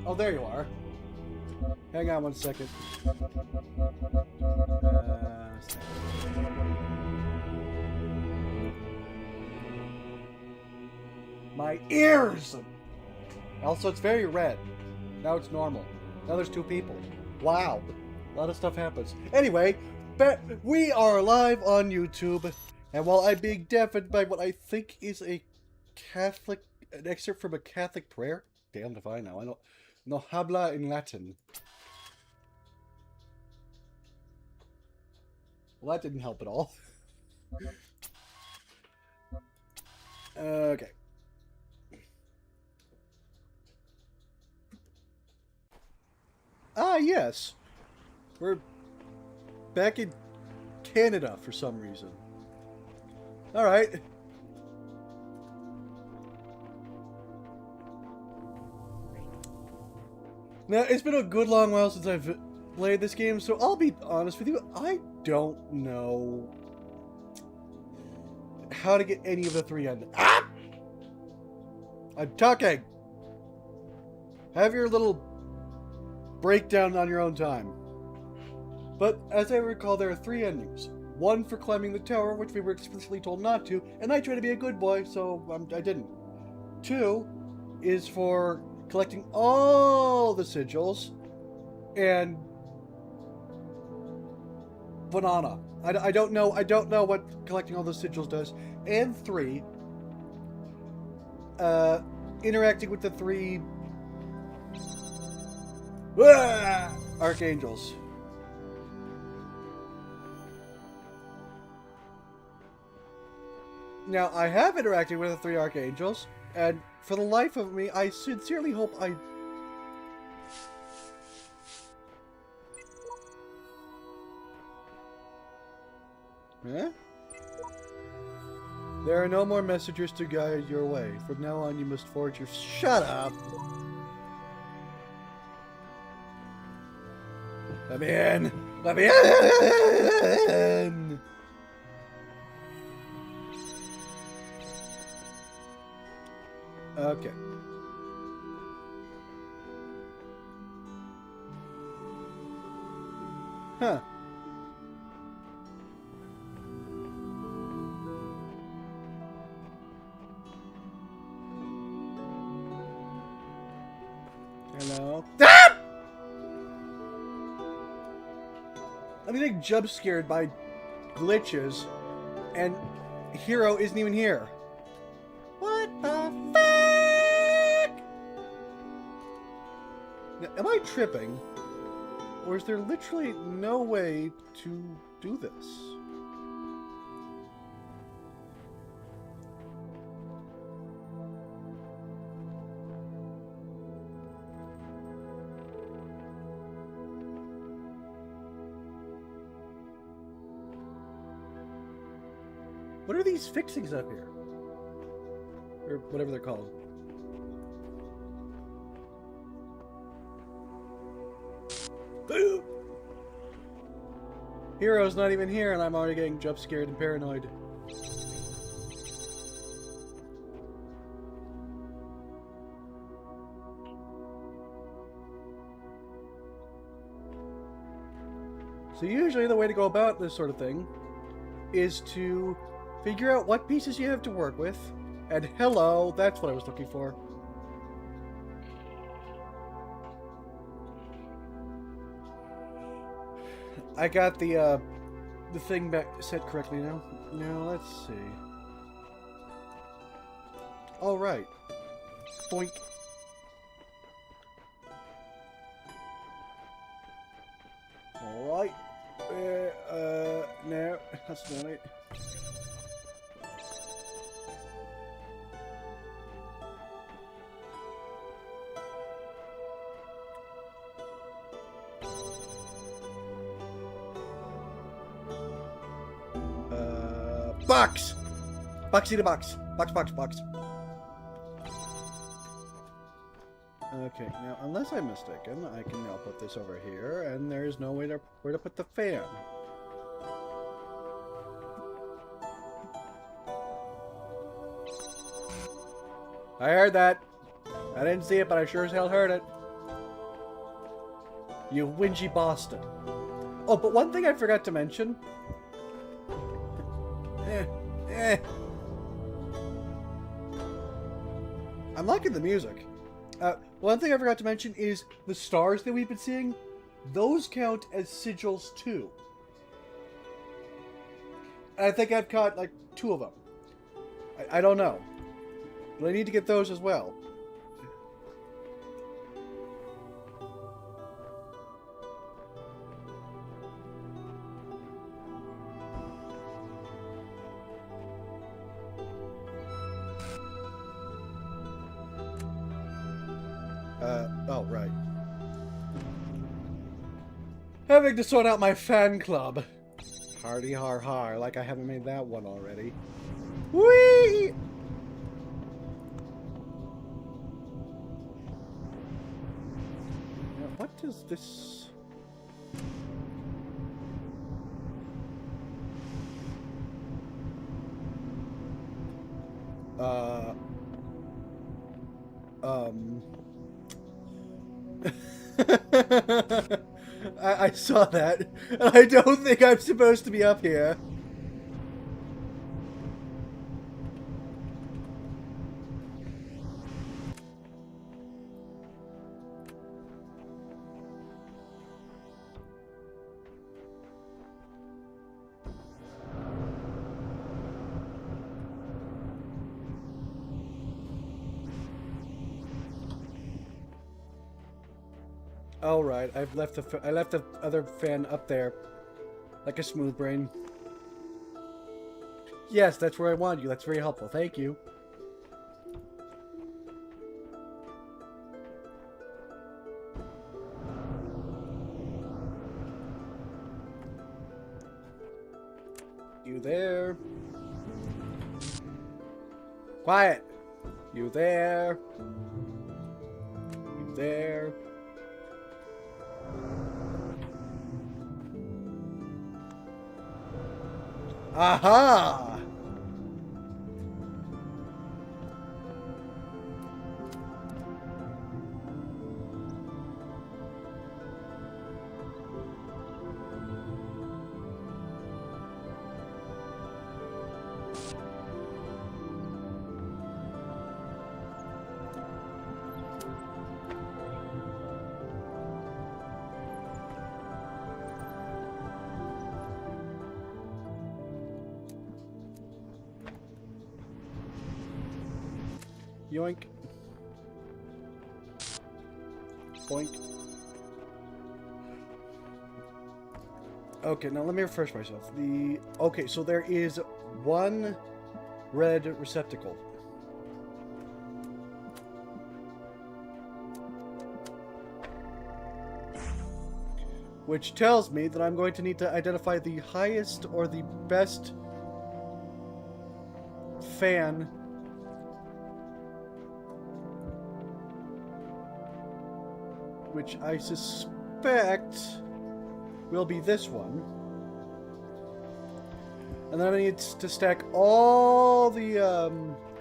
Oh, there you are. Hang on one second. My ears! Also, it's very red. Now it's normal. Now there's two people. Wow. A lot of stuff happens. Anyway, we are live on YouTube. And while I'm being deafened by what I think is an excerpt from a Catholic prayer. Damned if I know. I don't know habla in Latin. Well, that didn't help at all. Okay. Ah, yes. We're back in Canada for some reason. Alright. Now, it's been a good long while since I've played this game, so I'll be honest with you, I don't know how to get any of the three endings. Ah! I'm talking! Have your little breakdown on your own time. But, as I recall, there are three endings. One for climbing the tower, which we were explicitly told not to, and I tried to be a good boy, so I didn't. Two is for collecting all the sigils, and banana. I don't know what collecting all the sigils does. And three, interacting with the three archangels. Now, I have interacted with the three archangels, and for the life of me, I sincerely hope I... Huh? There are no more messengers to guide your way. From now on, you must forge your... Shut up! Let me in! Let me in! Okay. Huh. Hello? Ah! I'm getting jump scared by glitches, and Hero isn't even here. What the fuck? Now, am I tripping? Or is there literally no way to do this? What are these fixings up here? Or whatever they're called. Hero's not even here and I'm already getting jump scared and paranoid. So usually the way to go about this sort of thing is to figure out what pieces you have to work with. And hello, that's what I was looking for. I got the thing back set correctly now. Now let's see. All right. Boink. All right. No, that's not it. Box! Boxy the box. Box. Okay, now, unless I'm mistaken, I can now put this over here, and there's no way to where to put the fan. I heard that. I didn't see it, but I sure as hell heard it. You whingy Boston. Oh, but one thing I forgot to mention. I'm liking the music. One thing I forgot to mention is the stars that we've been seeing. Those count as sigils too. And I think I've caught like 2 of them. I don't know. But I need to get those as well. Oh, right. Having to sort out my fan club. Hardy har har, like I haven't made that one already. Whee! Now, what is this? I saw that. I don't think I'm supposed to be up here. All right, I left the other fan up there, like a smooth brain. Yes, that's where I want you. That's very helpful. Thank you. You there? Quiet. You there? You there? Aha! Yoink. Boink. Okay, now let me refresh myself. Okay, so there is 1 red receptacle. Which tells me that I'm going to need to identify the highest or the best fan which I suspect will be this one. And then I need to stack all the,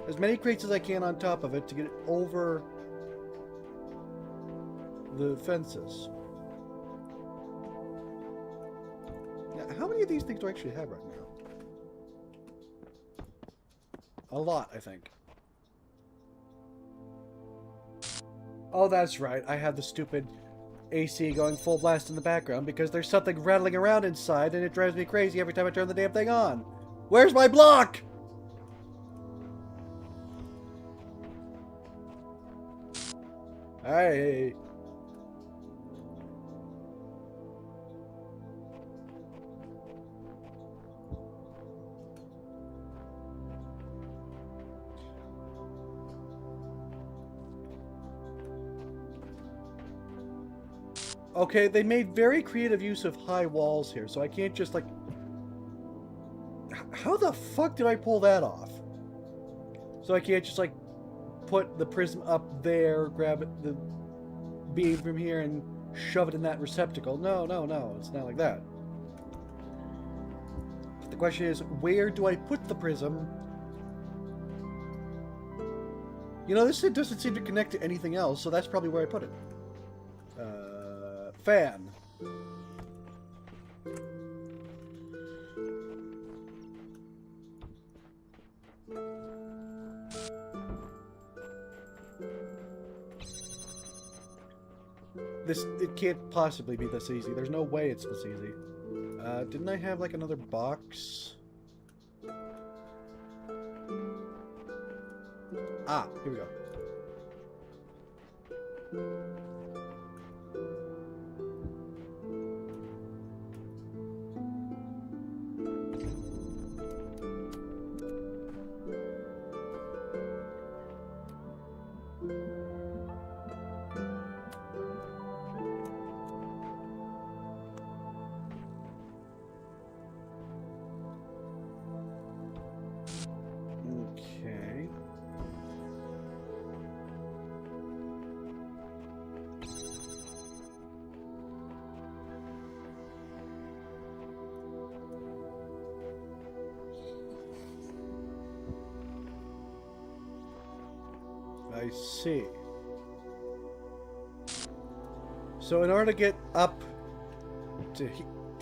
as many crates as I can on top of it to get it over the fences. Now, how many of these things do I actually have right now? A lot, I think. Oh, that's right. I have the stupid AC going full blast in the background because there's something rattling around inside and it drives me crazy every time I turn the damn thing on. Where's my block? Hey. Okay, they made very creative use of high walls here, so I can't just, like... How the fuck did I pull that off? So I can't just, like, put the prism up there, grab the beam from here, and shove it in that receptacle. No, no, no, it's not like that. The question is, where do I put the prism? You know, this doesn't seem to connect to anything else, so that's probably where I put it. fan. It can't possibly be this easy. There's no way it's this easy. Didn't I have like another box? Ah, here we go. Okay. I see. So in order to get up to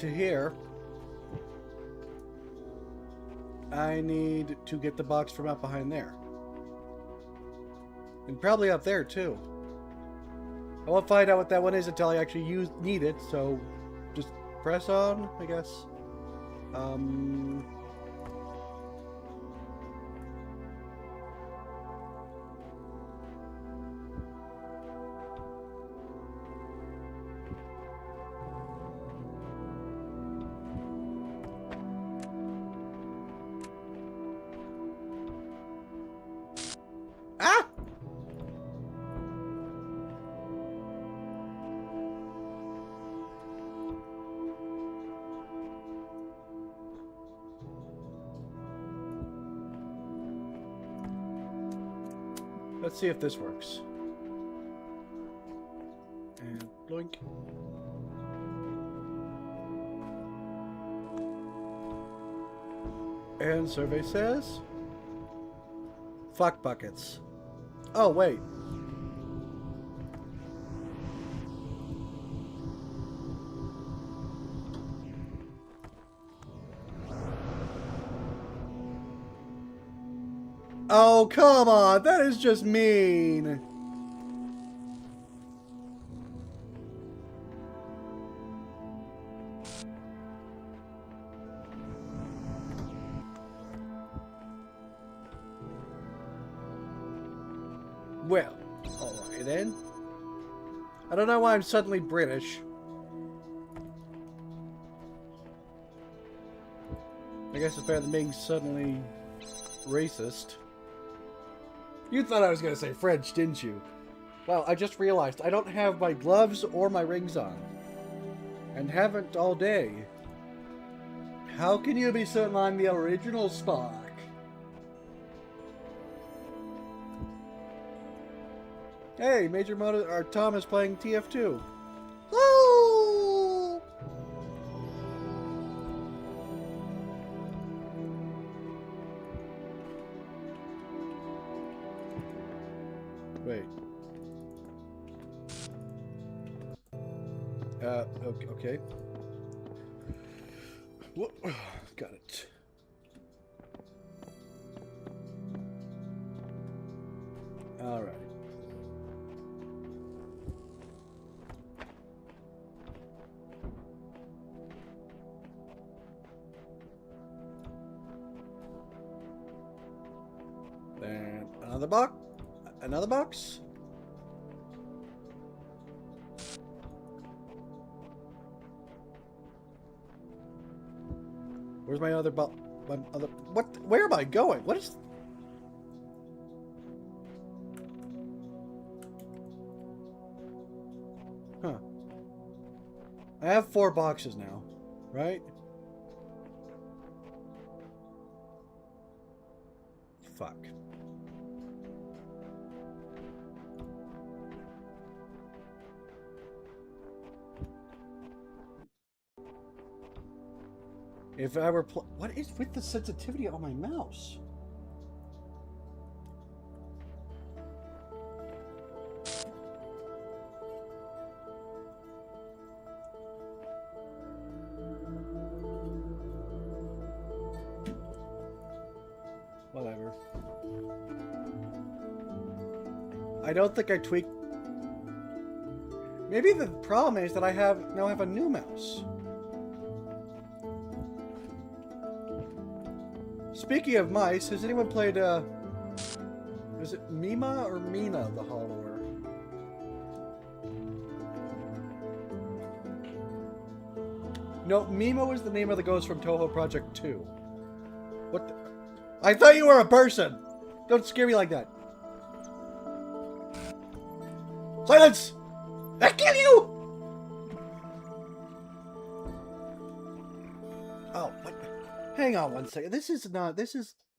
here, I need to get the box from up behind there. And probably up there too. I won't find out what that one is until I actually need it, so just press on, I guess. Ah! Let's see if this works. And blink. And survey says... fuck buckets. Oh, wait. Oh, come on. That is just mean. Well, alright then. I don't know why I'm suddenly British. I guess it's better than being suddenly racist. You thought I was going to say French, didn't you? Well, I just realized I don't have my gloves or my rings on. And haven't all day. How can you be certain I'm the original Spock? Hey, Major Tom is playing TF2. Woo! Wait. Okay. Whoop. Got it. All right. Then another box. Another box. Where's my other box? What? Where am I going? What is? Huh. I have 4 boxes now, right? Fuck. If I were what is with the sensitivity on my mouse? I don't think I tweaked... Maybe the problem is that I now have a new mouse. Speaking of mice, has anyone played, is it Mima or Mina, the Hollower? No, Mima was the name of the ghost from Toho Project 2. What the... I thought you were a person! Don't scare me like that. Silence! I kill you! Oh, what? Hang on one second. This is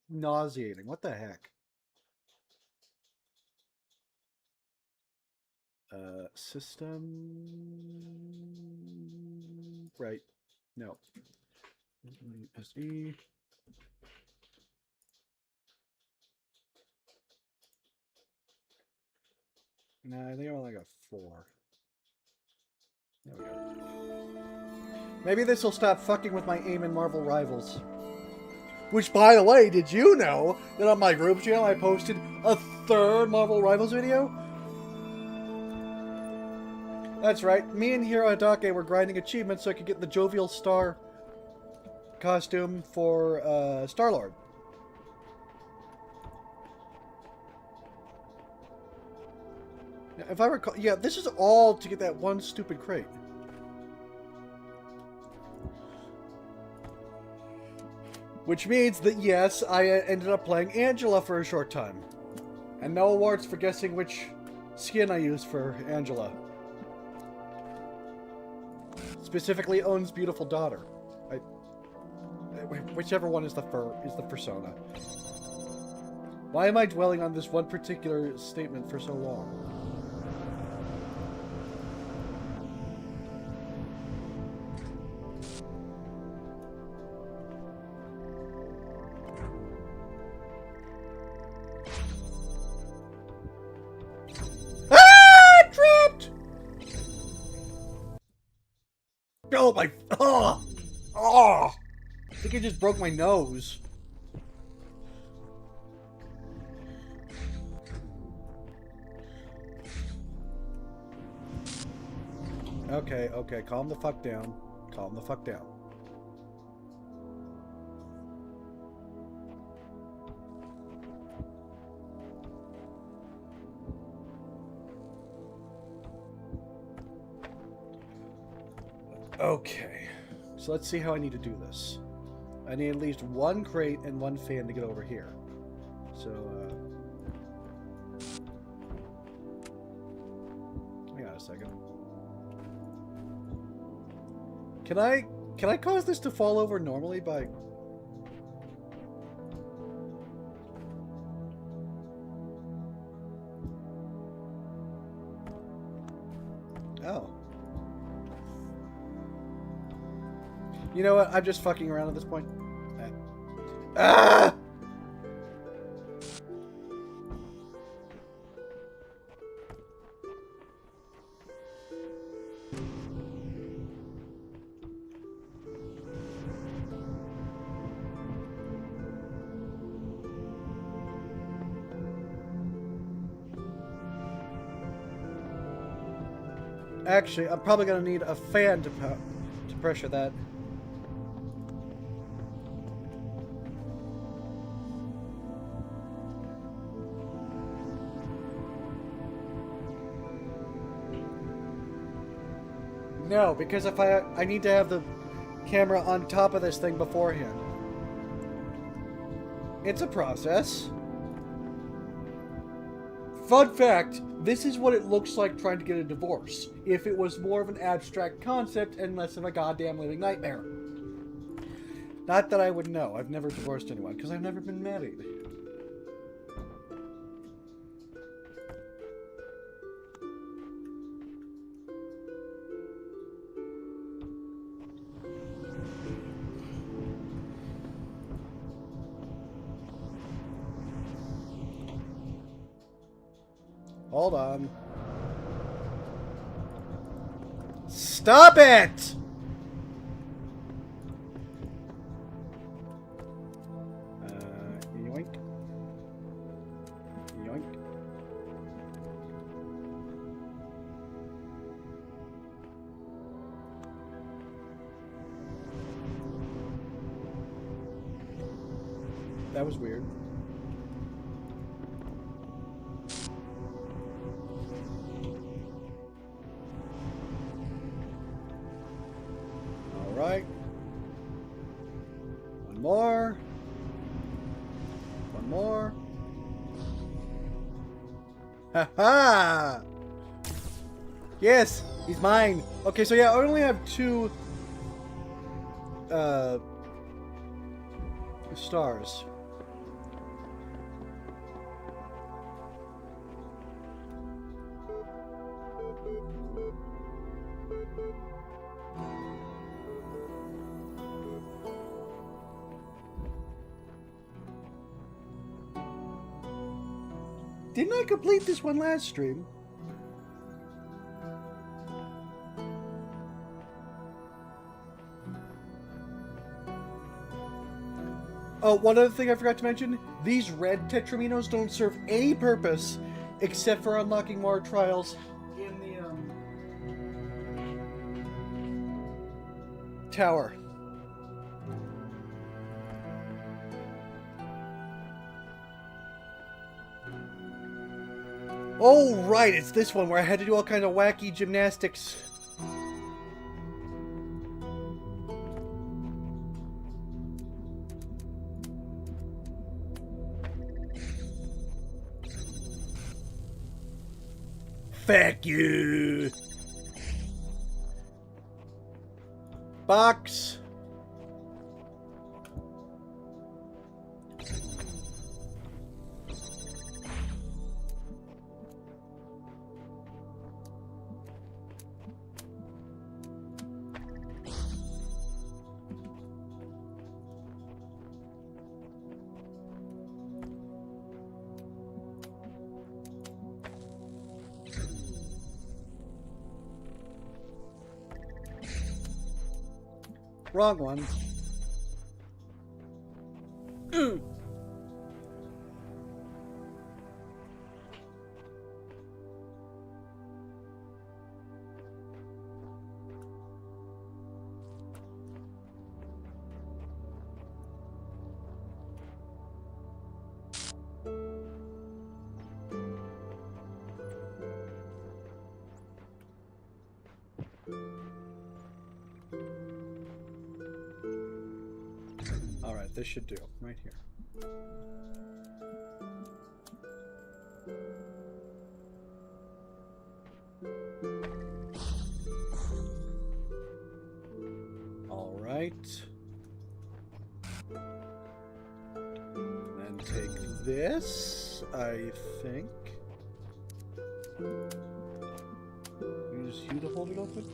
nauseating. What the heck? System... Right. No. SE. Nah, I think I only got 4. There we go. Maybe this will stop fucking with my aim in Marvel Rivals. Which, by the way, did you know that on my group channel I posted a 3rd Marvel Rivals video? That's right. Me and Hiro Hadake were grinding achievements so I could get the Jovial Star costume for Star-Lord. If I recall, yeah, this is all to get that one stupid crate. Which means that, yes, I ended up playing Angela for a short time. And no awards for guessing which skin I used for Angela. Specifically, Owen's beautiful daughter. Whichever one is the persona. Why am I dwelling on this one particular statement for so long? Oh my... Oh! Oh! I think I just broke my nose. Okay, okay, calm the fuck down. Calm the fuck down. Okay, so let's see how I need to do this. I need at least 1 crate and 1 fan to get over here. So, hang on a second. Can I cause this to fall over normally by... Oh. You know what? I'm just fucking around at this point. Ah! Actually, I'm probably going to need a fan to pressure that. No, because if I need to have the camera on top of this thing beforehand. It's a process. Fun fact, this is what it looks like trying to get a divorce, if it was more of an abstract concept and less of a goddamn living nightmare. Not that I would know. I've never divorced anyone, because I've never been married. Hold on. Stop it! Yoink. Yoink. that was weird. All right. One more. One more. Ha ha! Yes, he's mine. Okay, so yeah, I only have 2 stars. Didn't I complete this one last stream? Oh, one other thing I forgot to mention. These red Tetraminos don't serve any purpose except for unlocking more trials in the tower. Oh, right, it's this one where I had to do all kind of wacky gymnastics. Fuck you! Box! Wrong one. Alright, this should do. Right here. Alright. Then take this, I think. Use you to hold it open?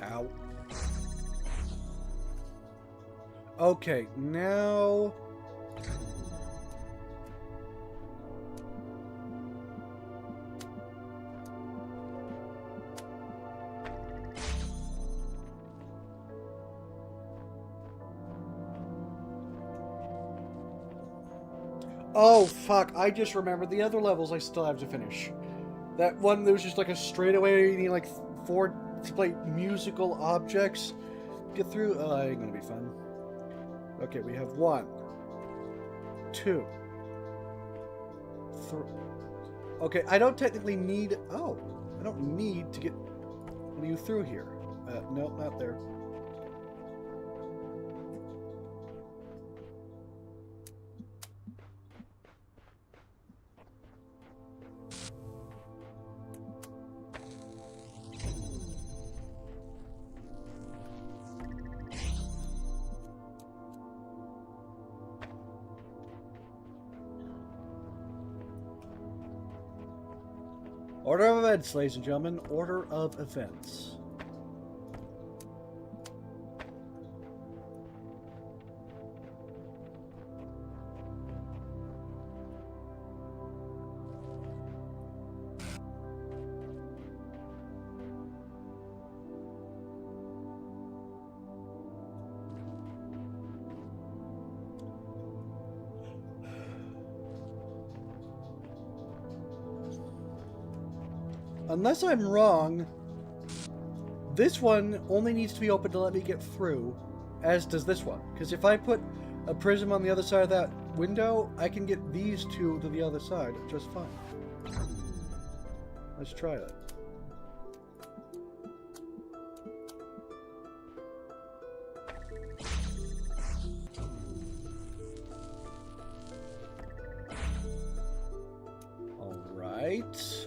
Ow. Okay, now... Oh, fuck. I just remembered the other levels I still have to finish. That one, there was just like a straightaway, you need like 4 like musical objects get through. Oh, that ain't gonna be fun. Okay, we have 1, 2, 3. Okay, I don't technically need... Oh, I don't need to get one of you through here. Nope, not there. Order of events, ladies and gentlemen. Order of events. Unless I'm wrong, this one only needs to be open to let me get through, as does this one. Because if I put a prism on the other side of that window, I can get these two to the other side just fine. Let's try that. All right.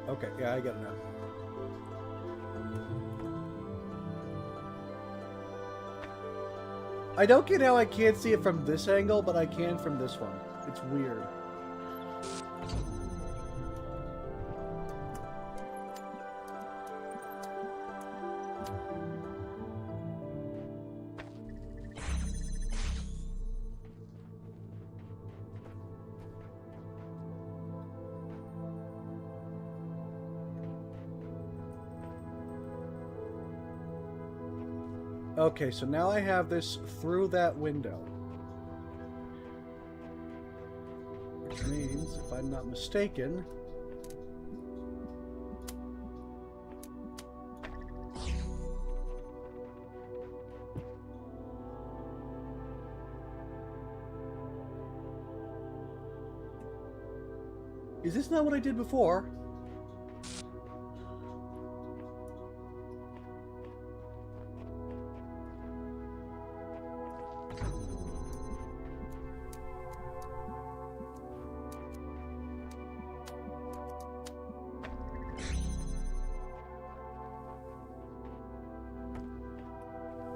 Okay, yeah, I get it now. I don't get how I can't see it from this angle, but I can from this one. It's weird. Okay, so now I have this through that window. Which means, if I'm not mistaken... Is this not what I did before?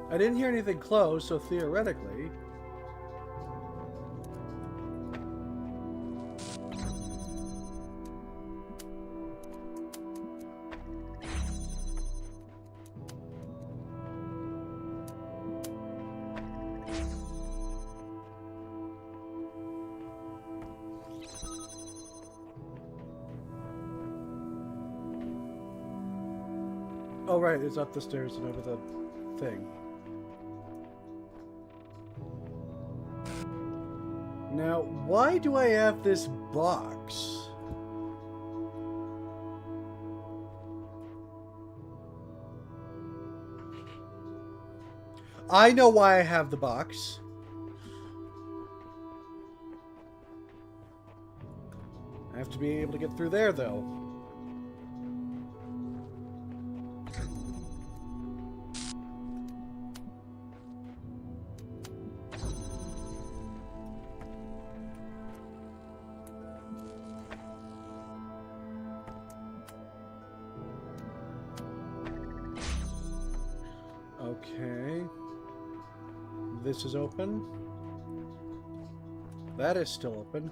I didn't hear anything close, so theoretically... Oh right, it's up the stairs and over the thing. Now, why do I have this box? I know why I have the box. I have to be able to get through there, though. Okay. This is open. That is still open.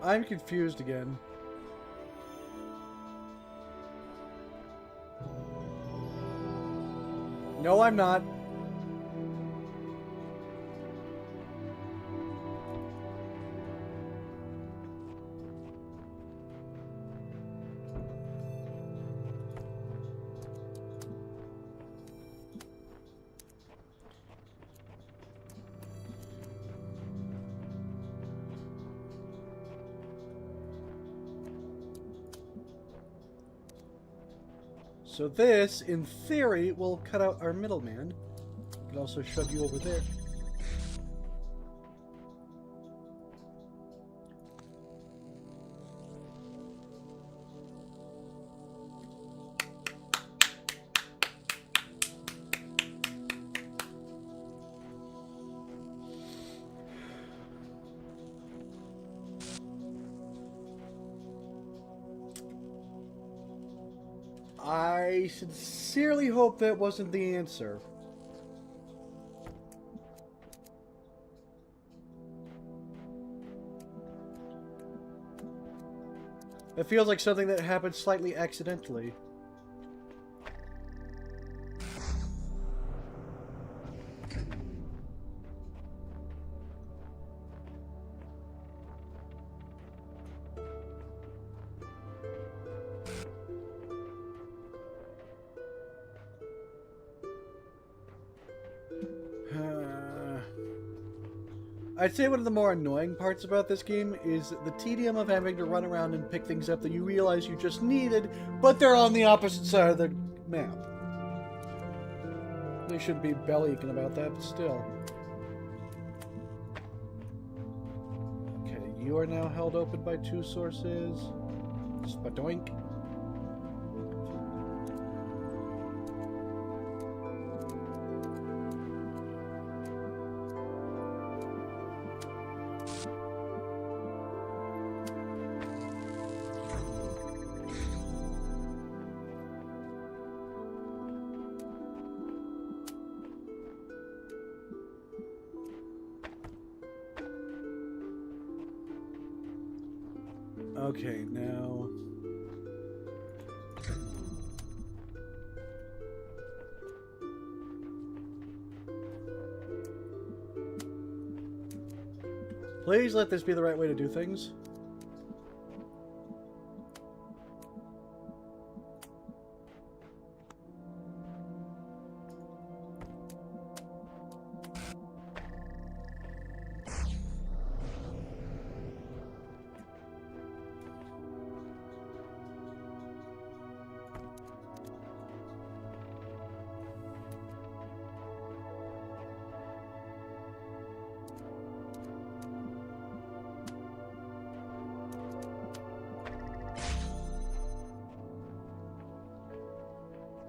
I'm confused again. No, I'm not. So this, in theory, will cut out our middleman. It can also shove you over there. I sincerely hope that wasn't the answer. It feels like something that happened slightly accidentally. I'd say one of the more annoying parts about this game is the tedium of having to run around and pick things up that you realize you just needed, but they're on the opposite side of the map. They shouldn't be bellyaching about that, but still. Okay, you are now held open by 2 sources. Spadoink. Okay, now... Please let this be the right way to do things.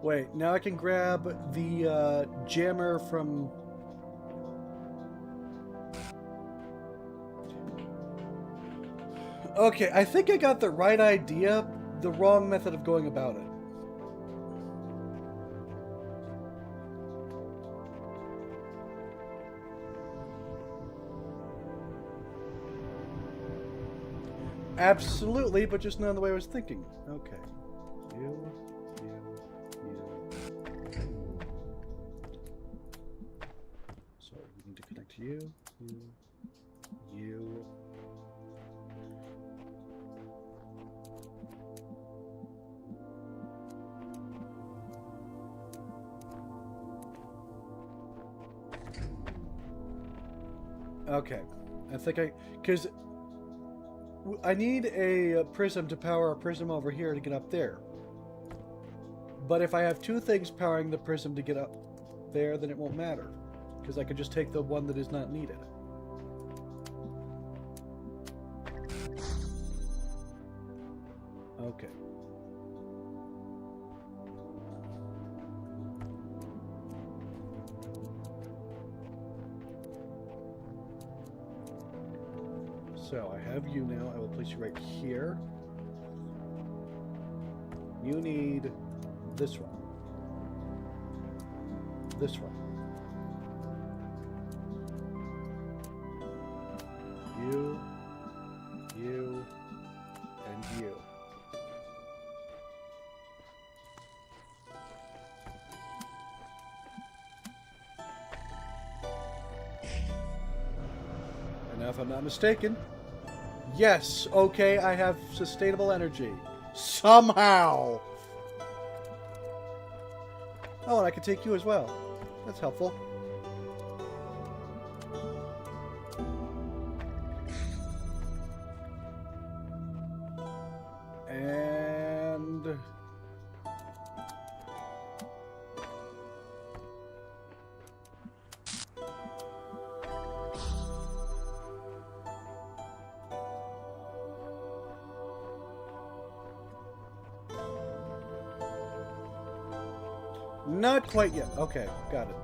Wait, now I can grab the jammer from... Okay, I think I got the right idea, the wrong method of going about it. Absolutely, but just not the way I was thinking. Okay. You. So we need to connect you. Okay. I think because I need a prism to power a prism over here to get up there. But if I have 2 things powering the prism to get up there, then it won't matter. Because I could just take the one that is not needed. Okay. So I have you now. I will place you right here. You need this one. This one. You, and you. And now, if I'm not mistaken, yes, okay, I have sustainable energy. Somehow! Oh, and I can take you as well. That's helpful. And... Not quite yet. Okay, got it.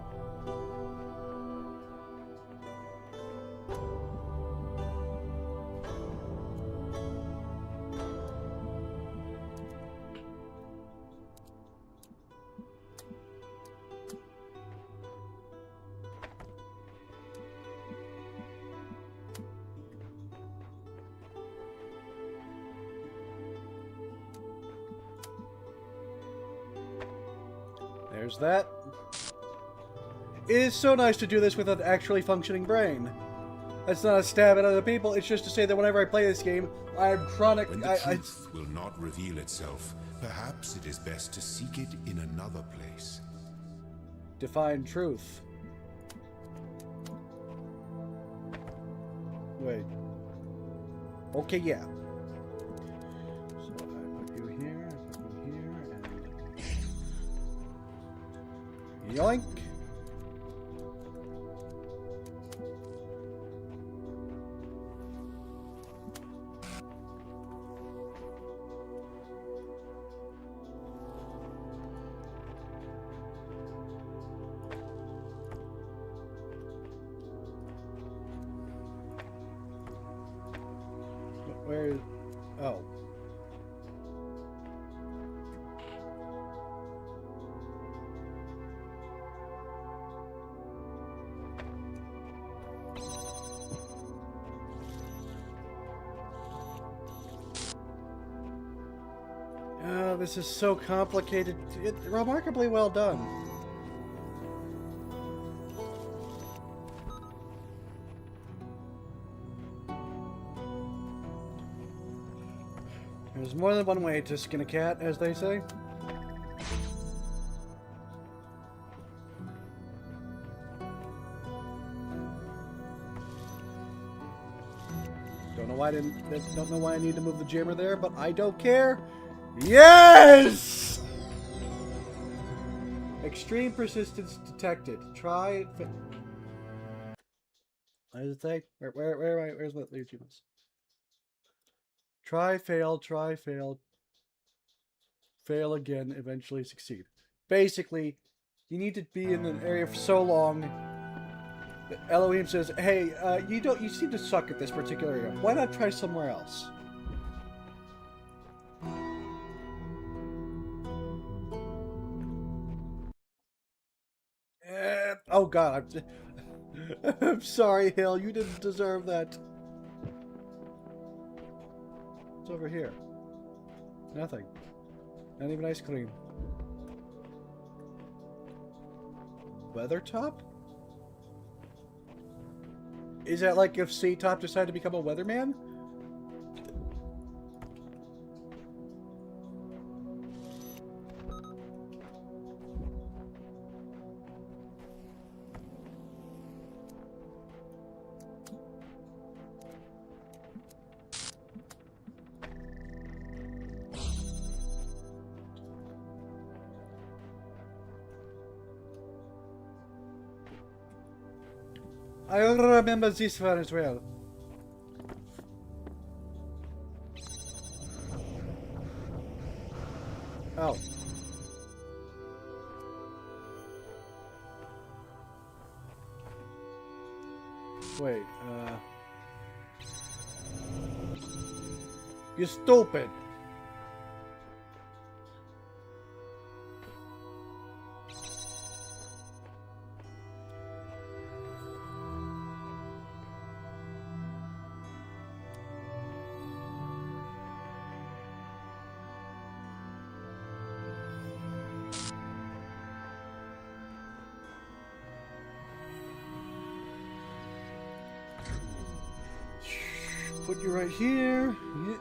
There's that. It is so nice to do this with an actually functioning brain. That's not a stab at other people, it's just to say that whenever I play this game, I am chronic... When the truth will not reveal itself, perhaps it is best to seek it in another place. Define truth. Wait. Okay, yeah. So I put you here, I put you here, and... Yoink! Where is... Oh. Oh, this is so complicated. Remarkably well done. There's more than one way to skin a cat, as they say. Don't know why I need to move the jammer there, but I don't care. Yes! Extreme persistence detected. Try. What does it say? Where's the achievements? Try, fail, fail again, eventually succeed. Basically, you need to be in an area for so long that Elohim says, hey, you seem to suck at this particular area. Why not try somewhere else? Oh god, I'm sorry, Hill, you didn't deserve that. What's over here? Nothing. Not even ice cream. Weathertop? Is that like if C-Top decided to become a weatherman? I remember this one as well. Oh. Wait, you stupid. Put you right here. Yeah.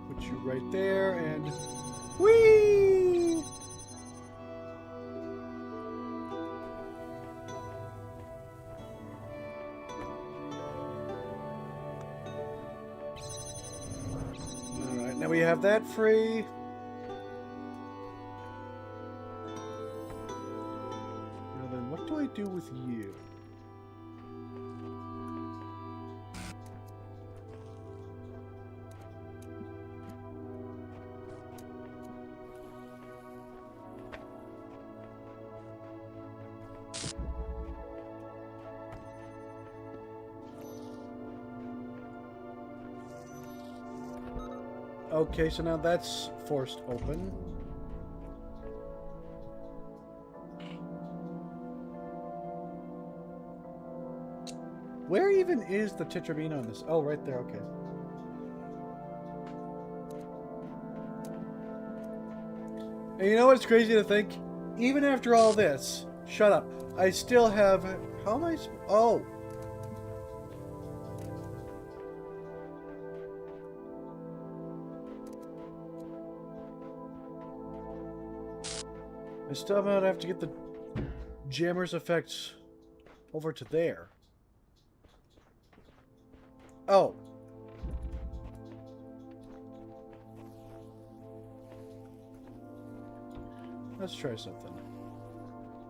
Put you right there and whee! Alright, now we have that free. Now then, what do I do with you? Okay, so now that's forced open. Where even is the Tetrabino in this? Oh, right there, okay. And you know what's crazy to think? Even after all this, shut up, I still have... How am I... Oh! I still might have to get the jammer's effects over to there. Oh. Let's try something.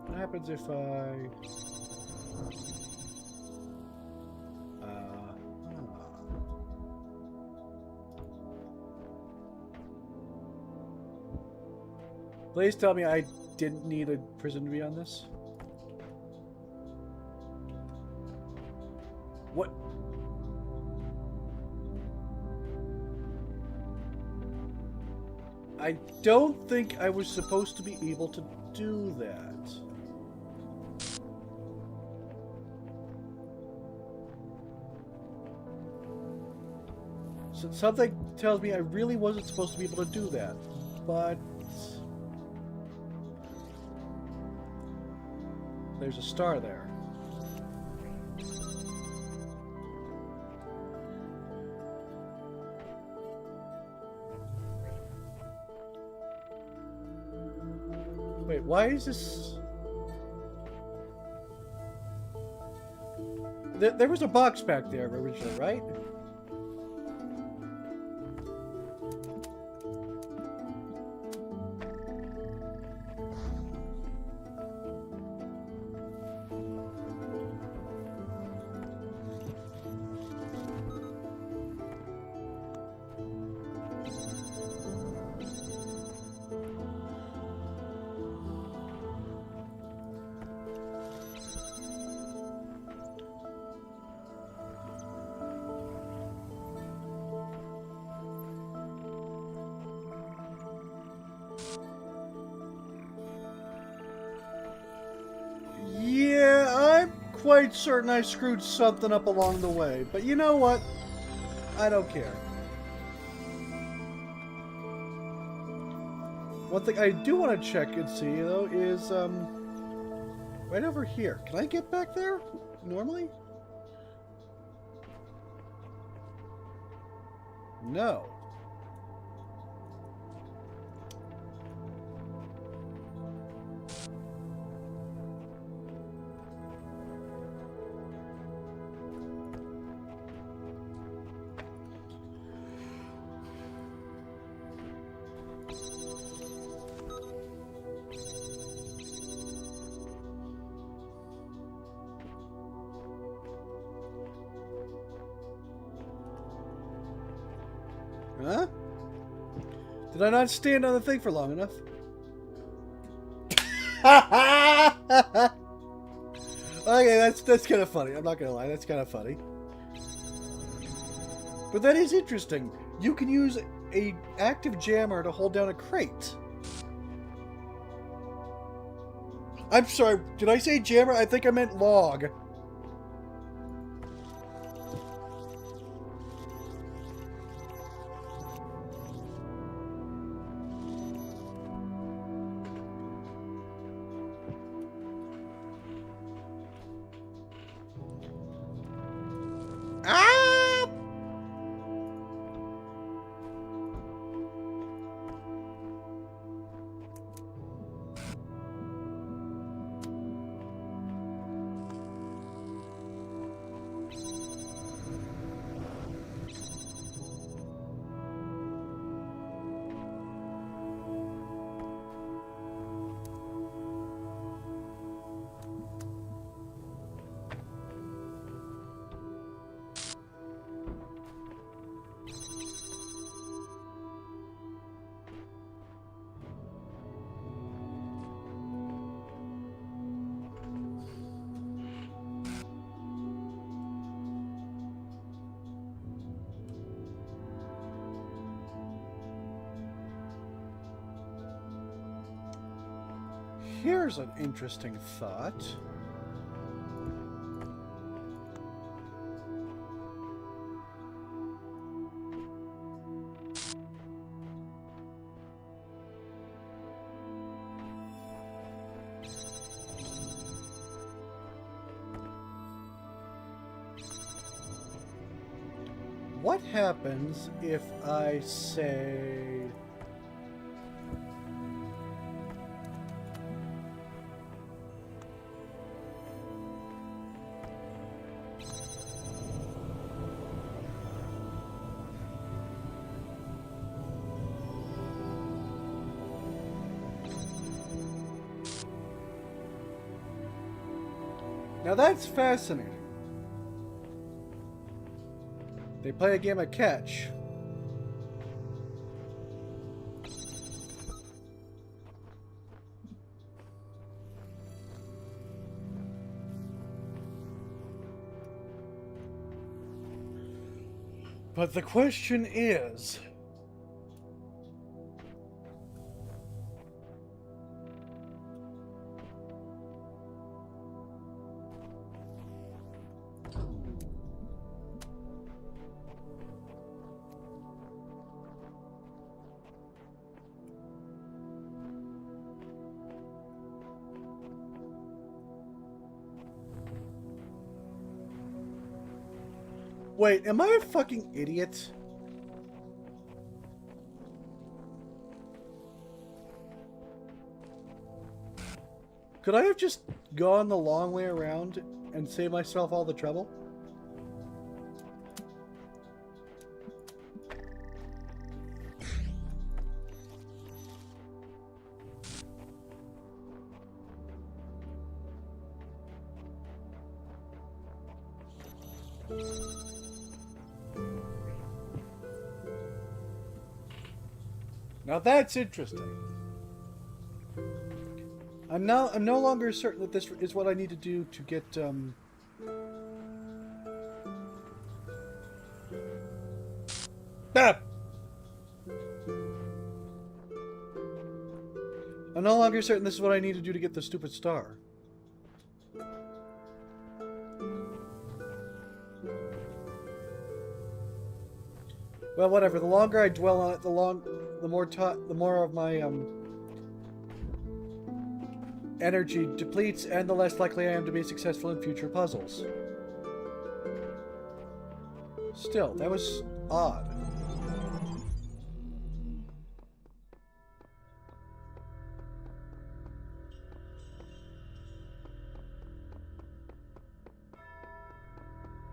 What happens if I... Please tell me I didn't need a prison to be on this. What? I don't think I was supposed to be able to do that. So something tells me I really wasn't supposed to be able to do that, but... There's a star there. Wait, why is this... There was a box back there originally, right? Yeah, I'm quite certain I screwed something up along the way, but you know what? I don't care. One thing I do want to check and see, though, is, right over here. Can I get back there normally? No. Huh? Did I not stand on the thing for long enough? Okay, that's kind of funny. I'm not gonna lie, that's kind of funny. But that is interesting. You can use a active jammer to hold down a crate. I'm sorry, did I say jammer? I think I meant log. Ah! Here's an interesting thought. what happens if I say... Now that's fascinating. They play a game of catch. But the question is... Wait, am I a fucking idiot? Could I have just gone the long way around and saved myself all the trouble? Now that's interesting. I'm no longer certain that this is what I need to do to get Ah! I'm no longer certain this is what I need to do to get the stupid star. Well, whatever. The longer I dwell on it, the more of my energy depletes, and the less likely I am to be successful in future puzzles. Still, that was odd.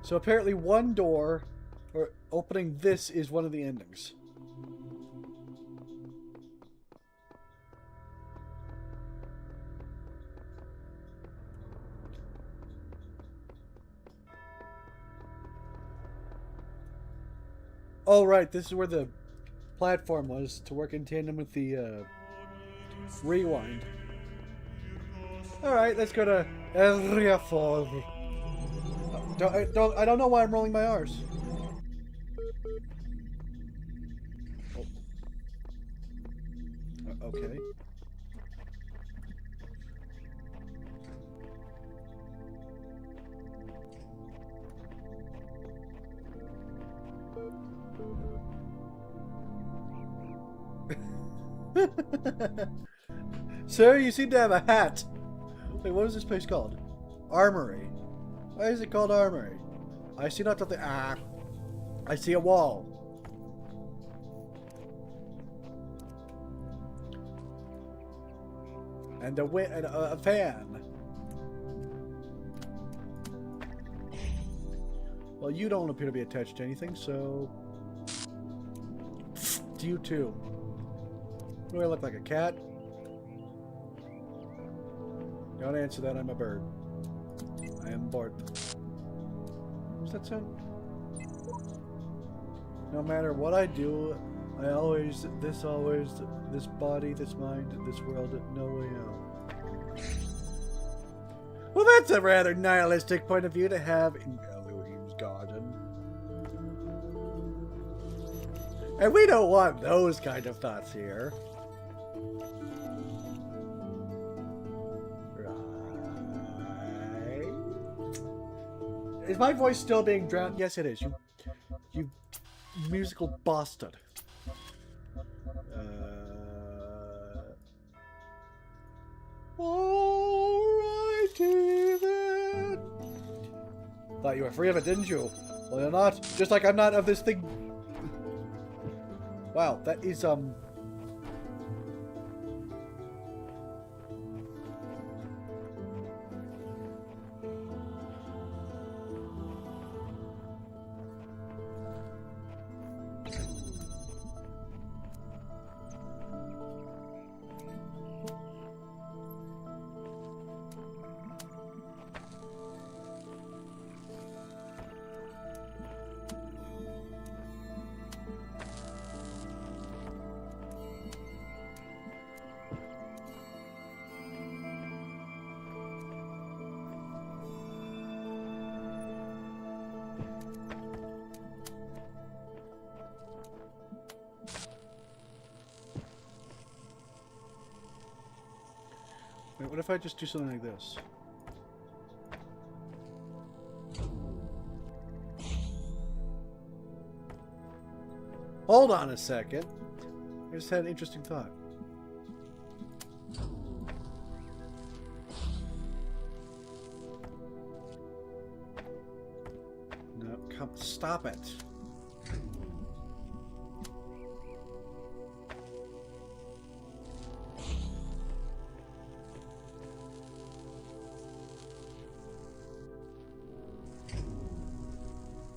So apparently one door, or opening this, is one of the endings. Oh, right, this is where the platform was to work in tandem with the rewind. Alright, let's go to Area 4. I don't know why I'm rolling my R's. Oh. Okay. Sir, you seem to have a hat. Wait, what is this place called? Armory. Why is it called Armory? I see not something. Ah, I see a wall. And a fan. Well, you don't appear to be attached to anything, so... To you too. Do I look like a cat? Don't answer that, I'm a bird. I am bored. What's that sound? No matter what I do, this body, this mind, this world, no way out. Well, that's a rather nihilistic point of view to have in Elohim's garden. And we don't want those kind of thoughts here. Right. Is my voice still being drowned? Yes, it is. You musical bastard. Alrighty then. Thought you were free of it, didn't you? Well, you're not. Just like I'm not of this thing. Wow, that is, Wait, what if I just do something like this? Hold on a second. I just had an interesting thought. No, come, stop it.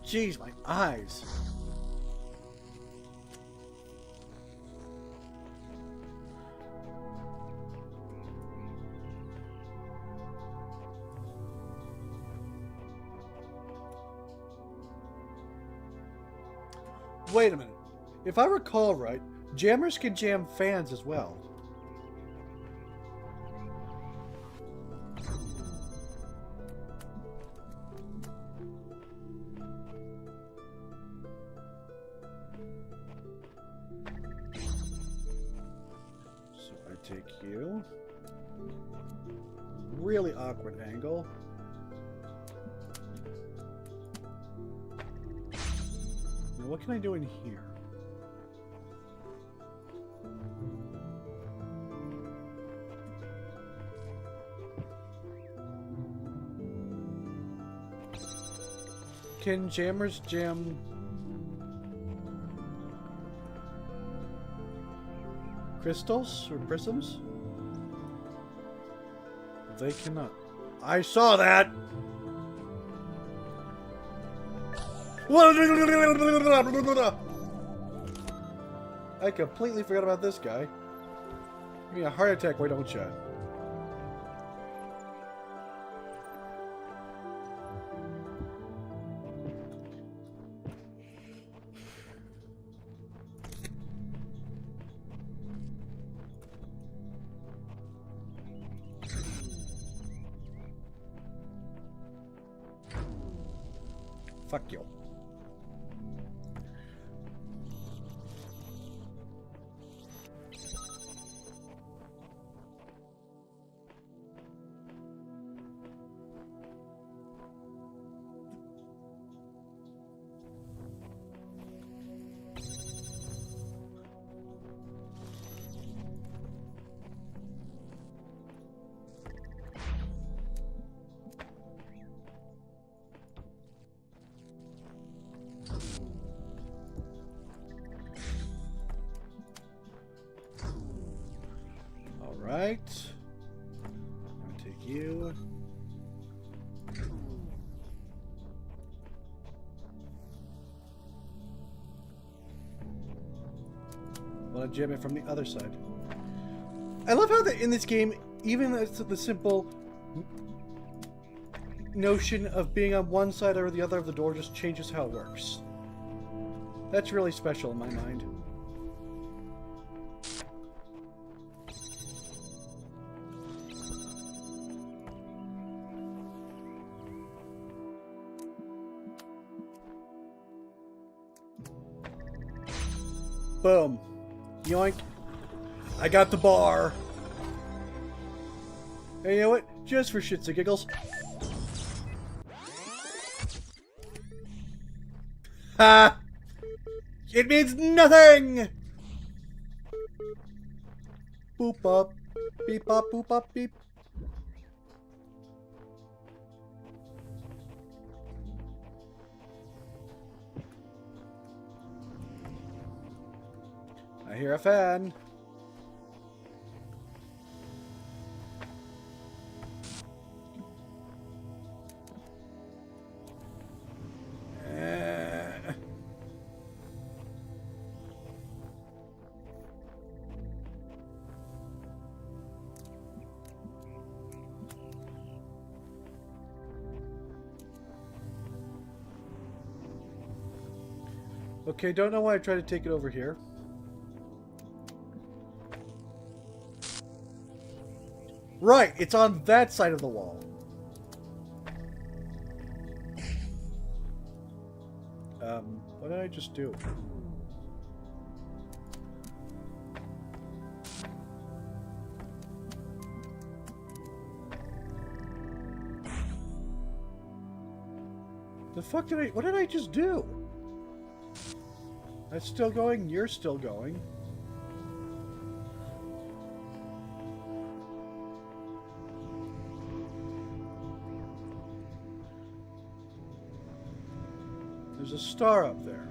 Jeez, my eyes. Wait a minute. If I recall right, jammers can jam fans as well. So I take you. Really awkward angle. Now what can I do in here? Can jammers jam crystals or prisms? They cannot. I saw that! I completely forgot about this guy. Give me a heart attack, why don't you? Fuck you. Right. I'm gonna take you. Well, I jam it from the other side. I love how in this game, even the simple notion of being on one side or the other of the door just changes how it works. That's really special in my mind. Boom. Yoink. I got the bar. And you know what? Just for shits and giggles. Ha! It means nothing! Boop up. Beep up, boop up, beep. I hear a fan. Okay, don't know why I tried to take it over here. Right, it's on that side of the wall. What did I just do? The fuck did I... What did I just do? That's still going, you're still going. There's a star up there.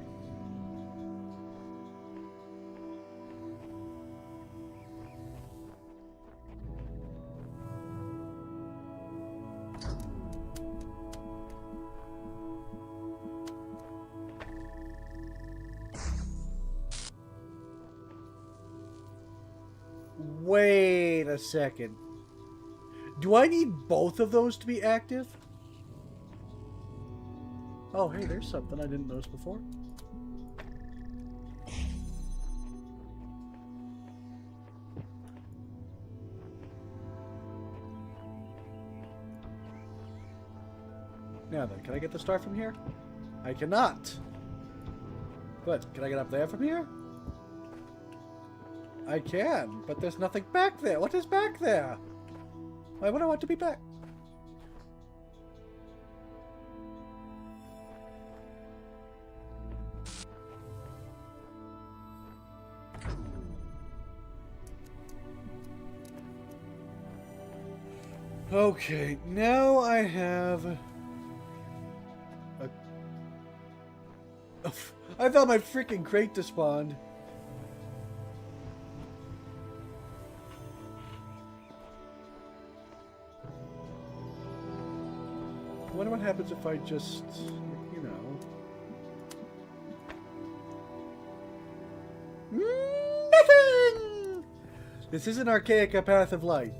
Wait a second. Do I need both of those to be active? Oh, hey, there's something I didn't notice before. Now then, can I get the star from here? I cannot. But can I get up there from here? I can, but there's nothing back there. What is back there? Why would I want to be back? Okay, now I have I thought my freaking crate despawned. I wonder what happens if I just, you know... Nothing! This is an archaic path of light.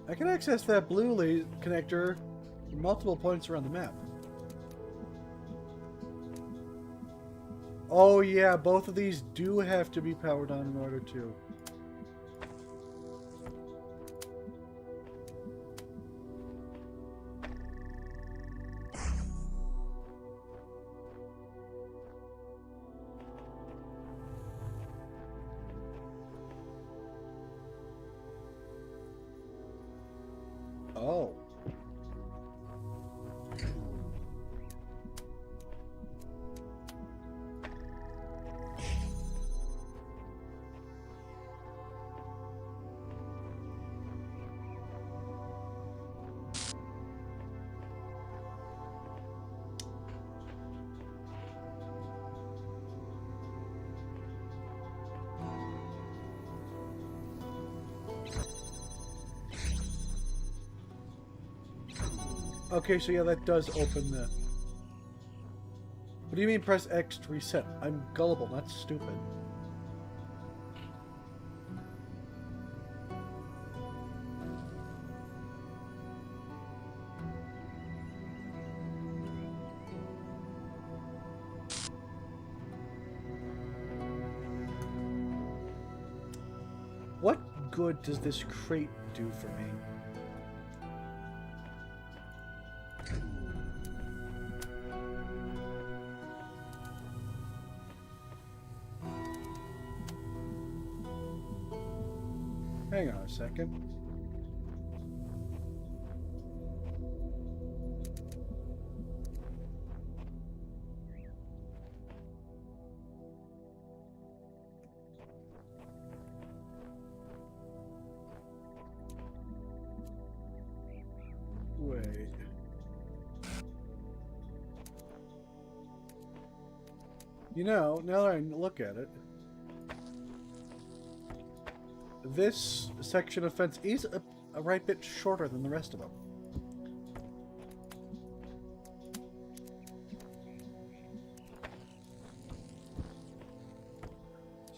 I can access that blue connector from multiple points around the map. Oh yeah, both of these do have to be powered on in order to. Oh. Okay, so yeah, that does open the... What do you mean press X to reset? I'm gullible, not stupid. What good does this crate do for me? Hang on a second. You know, now that I look at it, this section of fence is a right bit shorter than the rest of them.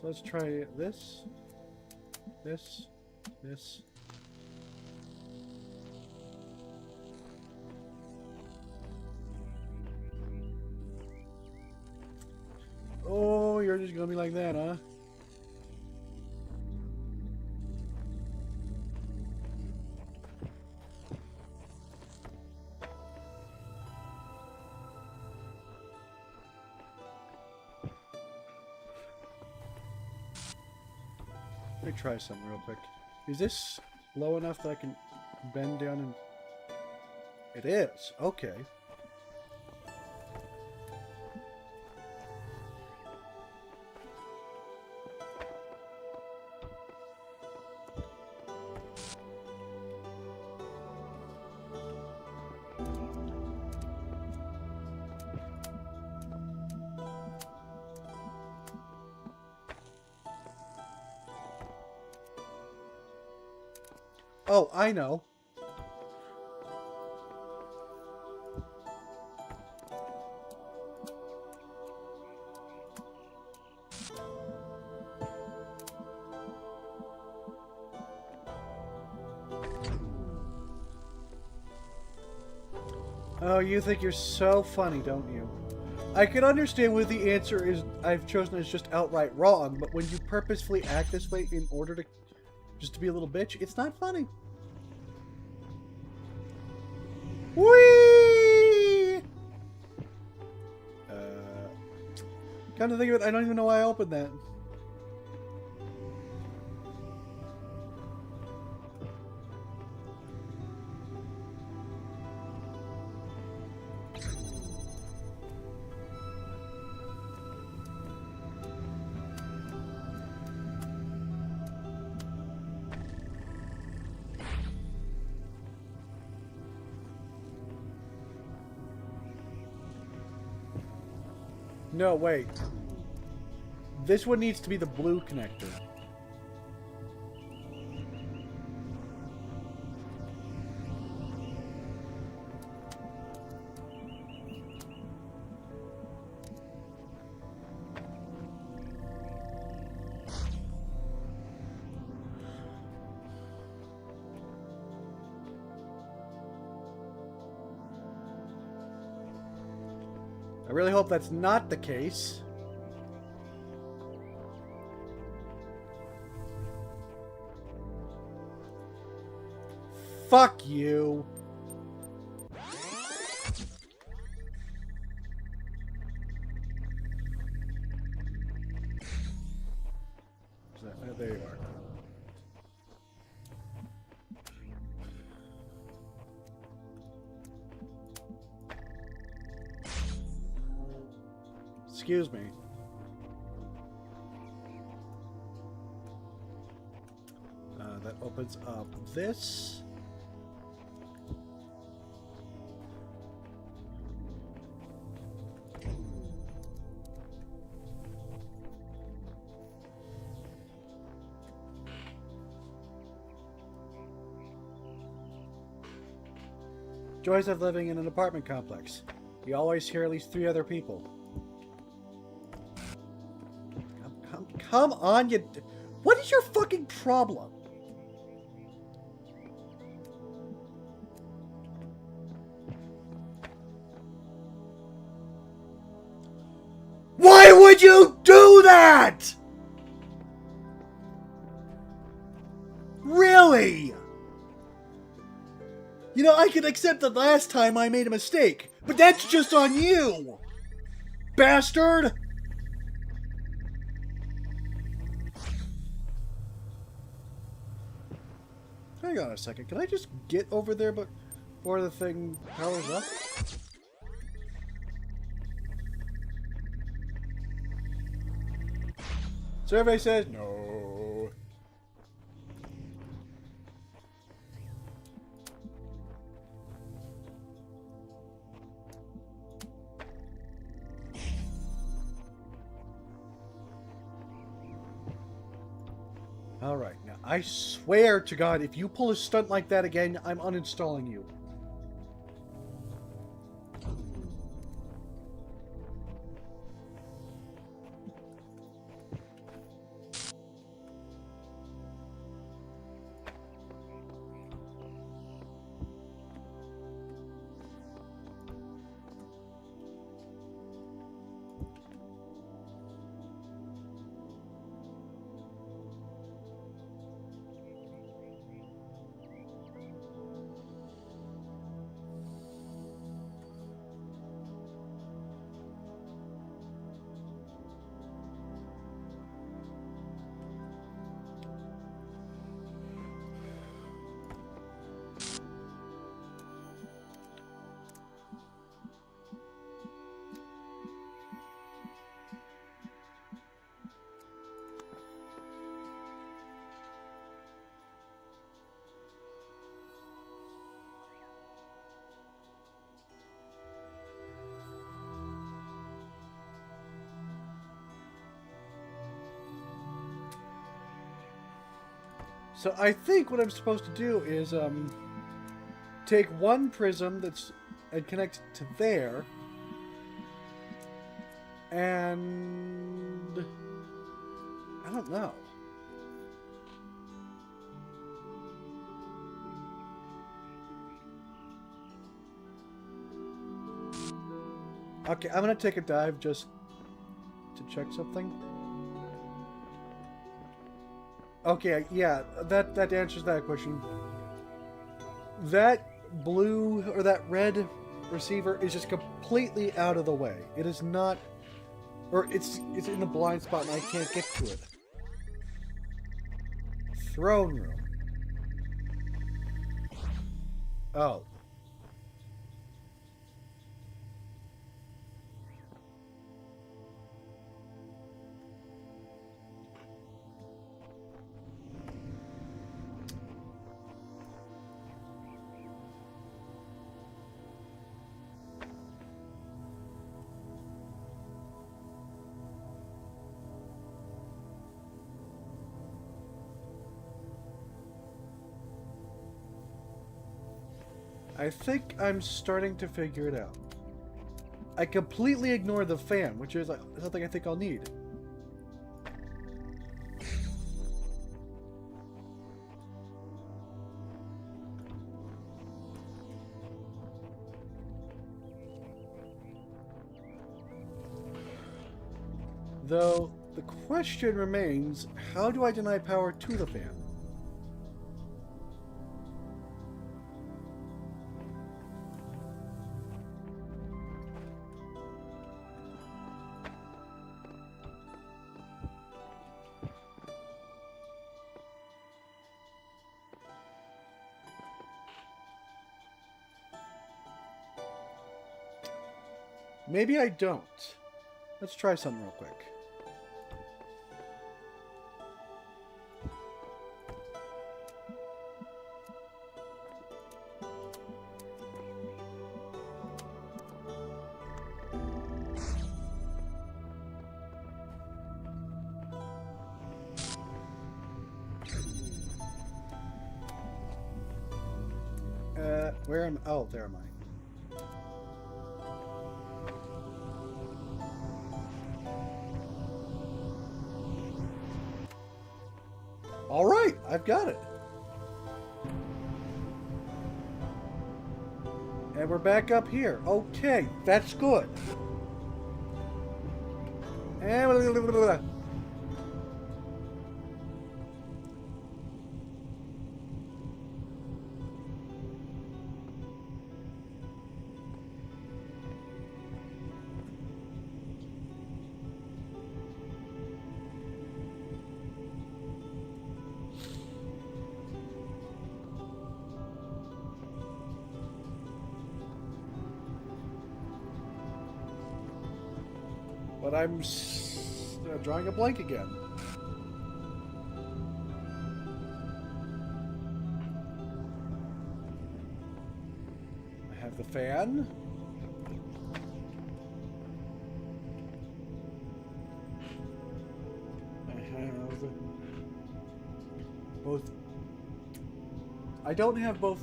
So let's try this, this, this. Oh, you're just gonna be like that, huh? Let me try something real quick. Is this low enough that I can bend down and... It is. Okay. Oh, I know. Oh, you think you're so funny, don't you? I can understand what the answer is I've chosen as just outright wrong, but when you purposefully act this way in order to just to be a little bitch, it's not funny. Whee! Come to think of it, I don't even know why I opened that. No, wait. This one needs to be the blue connector. I really hope that's not the case. Fuck you. There you are. Excuse me. That opens up this. Joys of living in an apartment complex. You always hear at least 3 other people. Come on, you... What is your fucking problem? Why would you do that? Really? You know, I can accept that last time I made a mistake, but that's just on you, bastard! Hang on a second, can I just get over there before the thing powers up? Survey says no. Alright, now I swear to God, if you pull a stunt like that again, I'm uninstalling you. So I think what I'm supposed to do is take one prism and connect it to there, and I don't know. Okay, I'm gonna take a dive just to check something. Okay, yeah, that answers that question. That blue or that red receiver is just completely out of the way. It is not, or it's in the blind spot and I can't get to it. Throne room. Oh. I think I'm starting to figure it out. I completely ignore the fan, which is something I think I'll need. Though, the question remains, how do I deny power to the fan? Maybe I don't. Let's try something real quick. Where am I? Oh, there am I. All right, I've got it. And we're back up here. Okay, that's good. And but I'm drawing a blank again. I have the fan. I have Both. I don't have both.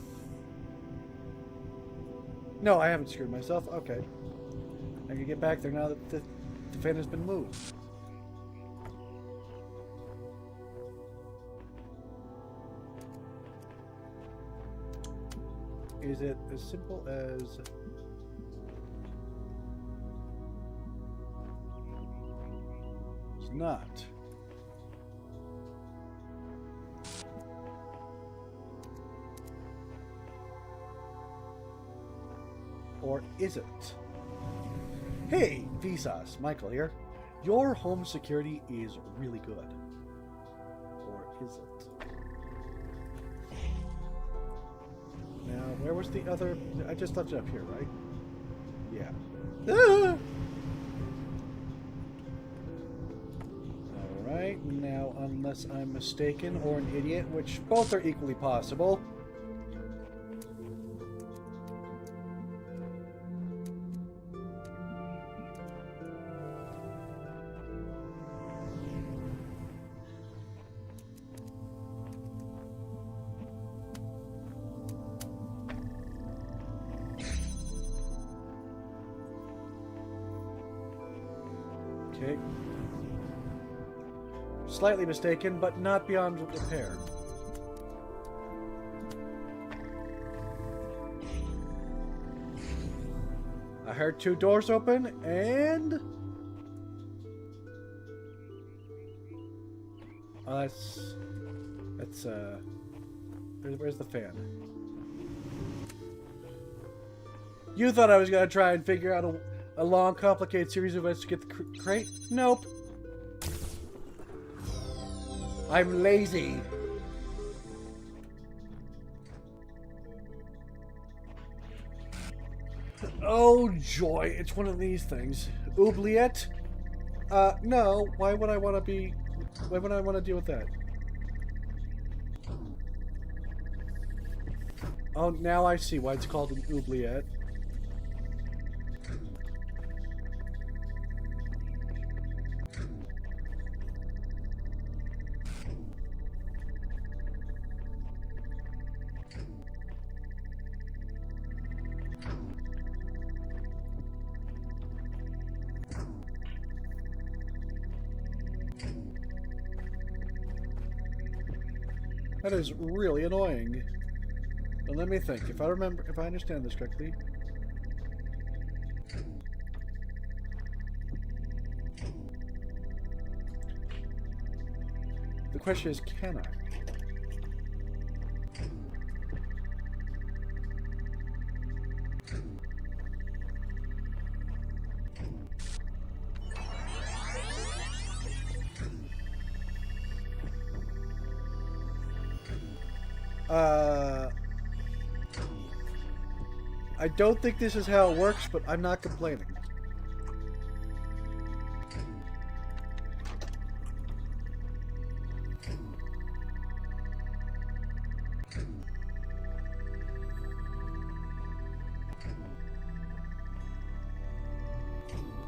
No, I haven't screwed myself. Okay. I can get back there now that the fan has been moved. Is it as simple as... It's not. Or is it? Hey, Vsauce, Michael here. Your home security is really good. Or is it? Now, where was the other... I just left it up here, right? Yeah. Ah! Alright, now, unless I'm mistaken or an idiot, which both are equally possible... Okay. Slightly mistaken, but not beyond repair. I heard two doors open, and... That's, where's the fan? You thought I was gonna try and figure out a long, complicated series of events to get the crate? Nope. I'm lazy. Oh joy, it's one of these things. Oubliette? No. Why would I want to be... Why would I want to deal with that? Oh, now I see why it's called an oubliette. That is really annoying. But let me think. If I understand this correctly. The question is, can I? I don't think this is how it works, but I'm not complaining.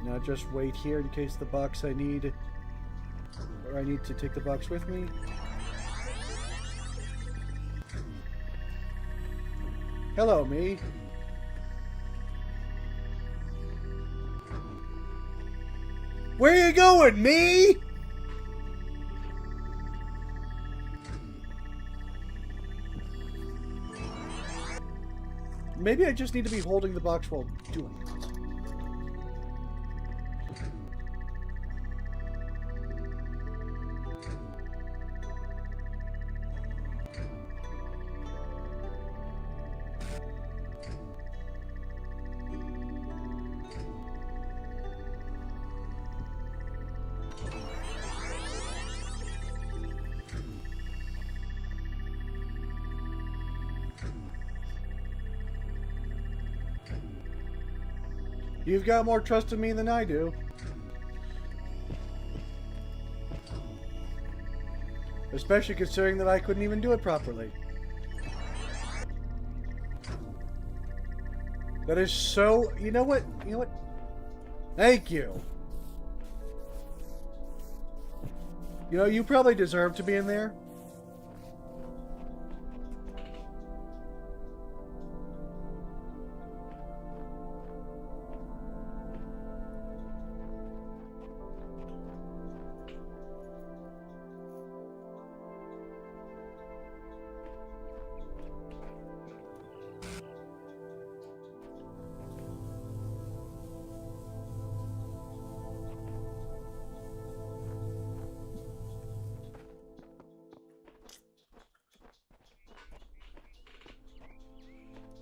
Now just wait here in case the box I need, or I need to take the box with me. Hello, me. Where you going, me? Maybe I just need to be holding the box while doing it. You've got more trust in me than I do. Especially considering that I couldn't even do it properly. That is so... You know what? You know what? Thank you. You know, you probably deserve to be in there.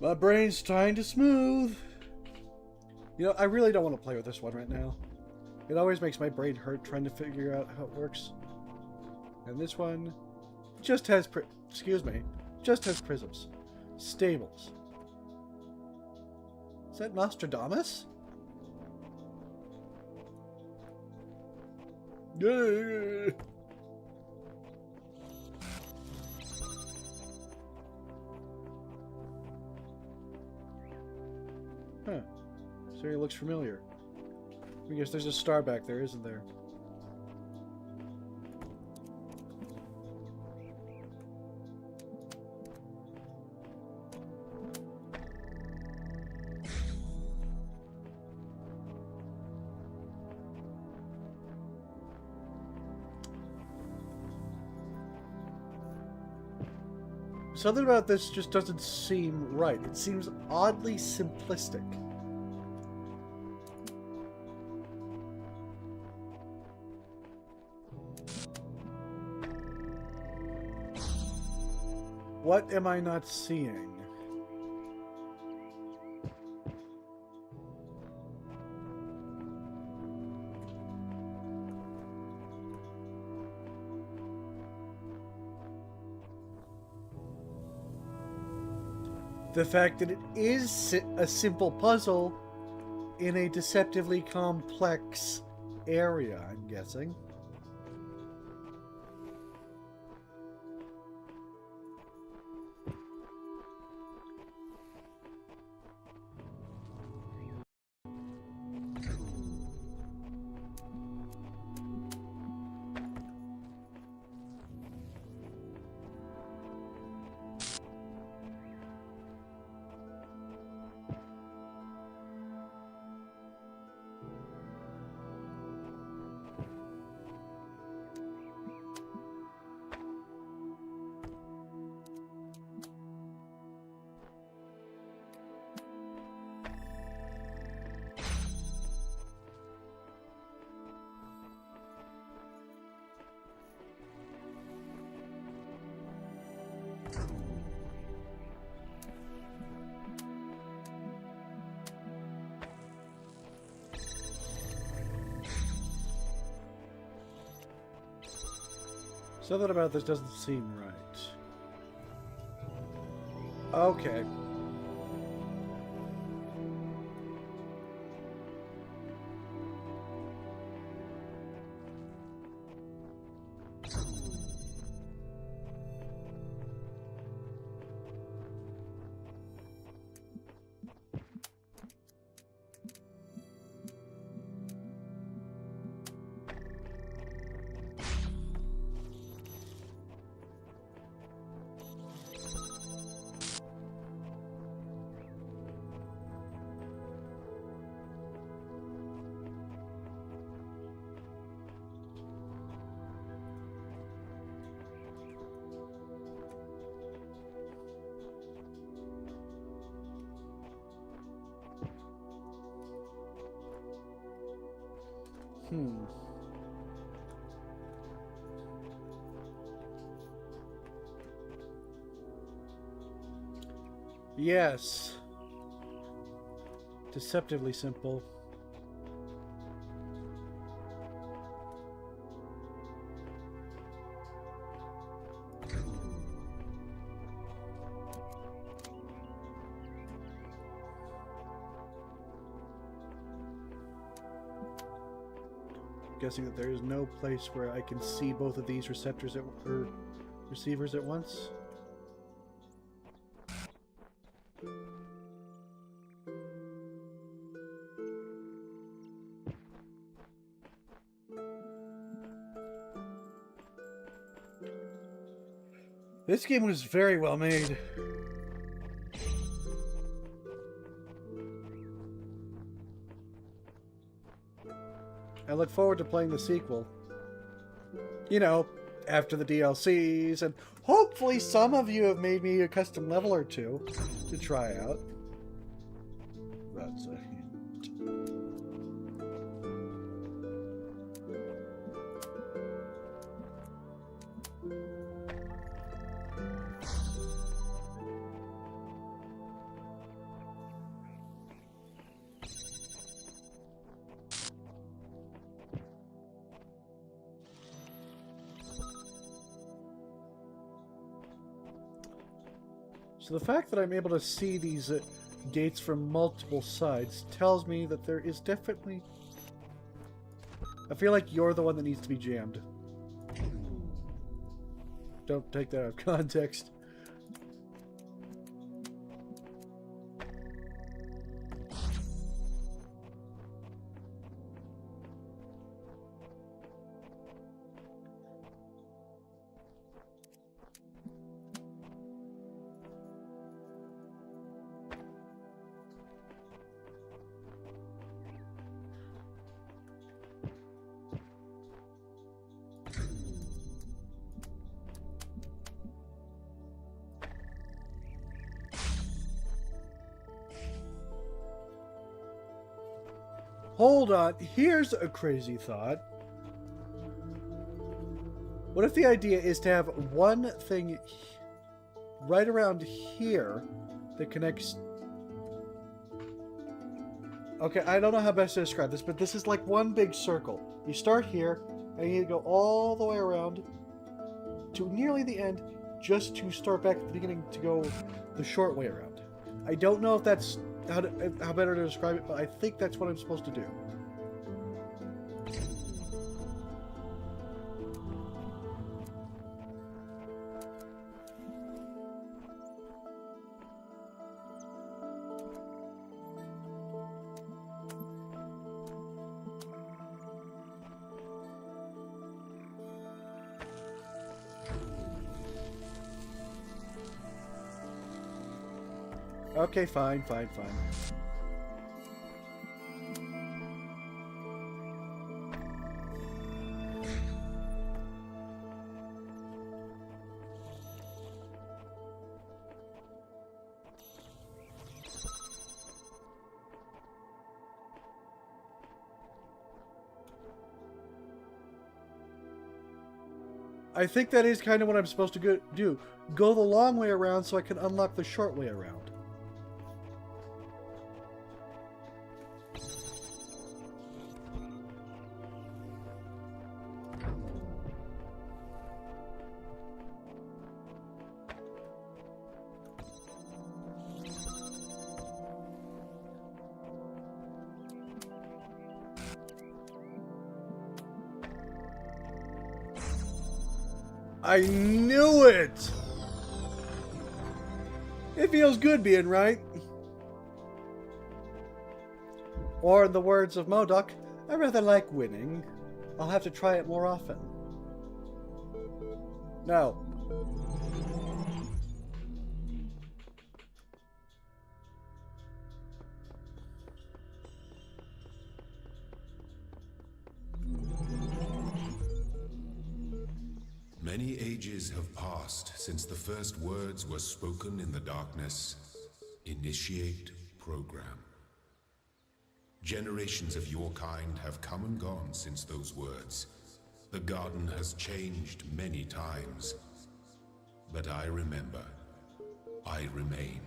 My brain's trying to smooth. You know, I really don't want to play with this one right now. It always makes my brain hurt trying to figure out how it works. And this one just has just has prisms. Stables. Is that Nostradamus? Huh. So he looks familiar. I guess there's a star back there, isn't there? Something about this just doesn't seem right. It seems oddly simplistic. What am I not seeing? The fact that it is a simple puzzle in a deceptively complex area, I'm guessing. Something about this doesn't seem right. Okay. Yes. Deceptively simple. Guessing that there is no place where I can see both of these receptors or receivers at once. This game was very well made. I look forward to playing the sequel. You know, after the DLCs, and hopefully some of you have made me a custom level or two to try out. That's a hint. So the fact that I'm able to see these gates from multiple sides tells me that there is definitely... I feel like you're the one that needs to be jammed. Don't take that out of context. Hold on, here's a crazy thought. What if the idea is to have one thing right around here that connects... Okay, I don't know how best to describe this, but this is like one big circle. You start here, and you go all the way around to nearly the end, just to start back at the beginning to go the short way around. I don't know if that's how better to describe it, but I think that's what I'm supposed to do. Okay, fine. I think that is kind of what I'm supposed to do. Go the long way around so I can unlock the short way around. I knew it! It feels good being right. Or in the words of Modok, I rather like winning. I'll have to try it more often. No. Many ages have passed since the first words were spoken in the darkness. Initiate program. Generations of your kind have come and gone since those words. The garden has changed many times. But I remember. I remain.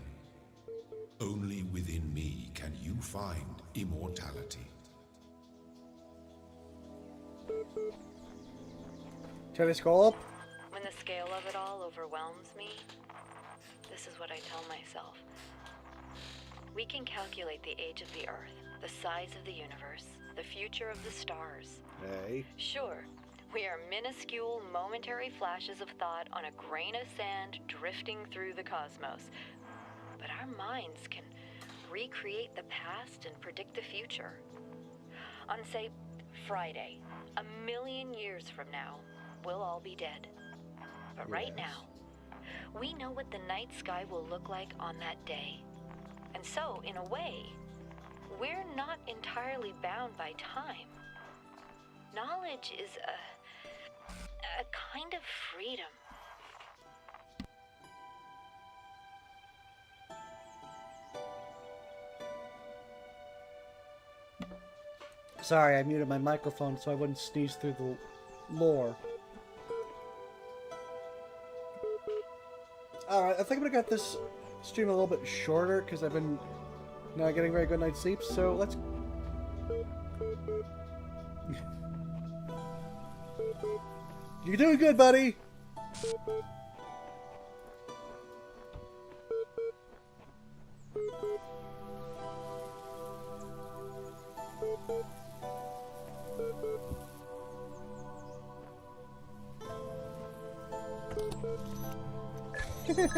Only within me can you find immortality. Telescope? When the scale of it all overwhelms me, this is what I tell myself. We can calculate the age of the Earth, the size of the universe, the future of the stars. Hey. Sure, we are minuscule, momentary flashes of thought on a grain of sand drifting through the cosmos. But our minds can recreate the past and predict the future. On, say, Friday, 1,000,000 years from now, we'll all be dead. But right now, we know what the night sky will look like on that day. And so, in a way, we're not entirely bound by time. Knowledge is a kind of freedom. Sorry, I muted my microphone so I wouldn't sneeze through the lore. Alright, I think I'm gonna get this stream a little bit shorter because I've been not getting very good night's sleep, so let's... You're doing good, buddy! Okay,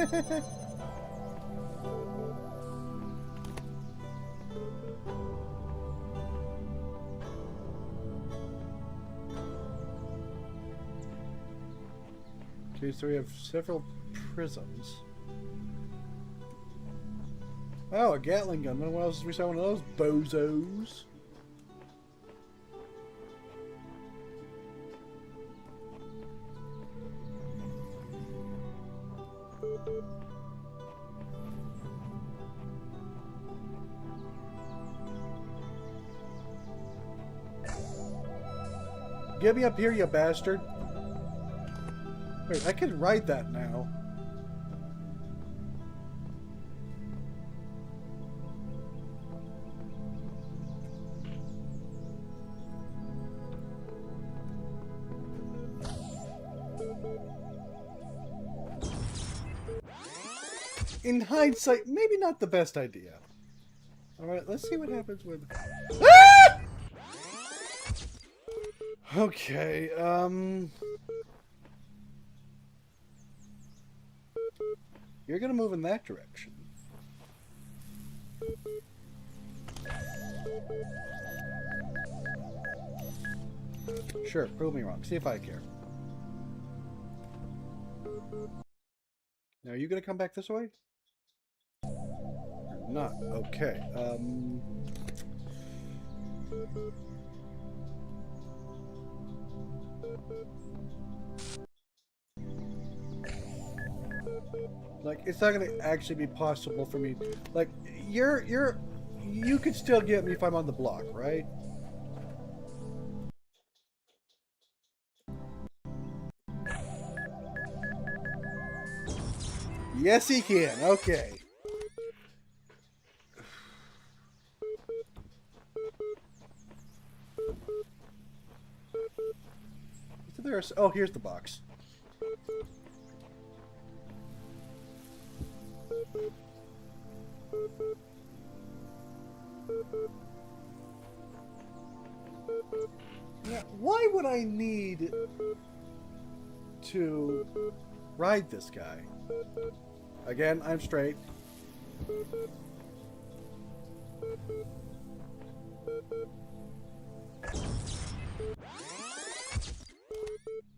so we have several prisms. Oh, a Gatling gun. When else did we saw one of those bozos? Get me up here, you bastard. Wait, I can ride that now. In hindsight, maybe not the best idea. Alright, let's see what happens with... Ah! Okay, you're gonna move in that direction. Sure, prove me wrong. See if I care. Now, are you gonna come back this way? You're not. Okay, like, it's not gonna actually be possible for me. Like, you could still get me if I'm on the block, right? Yes, he can. Okay. So there's. Oh, here's the box. Now, why would I need to ride this guy? Again, I'm straight.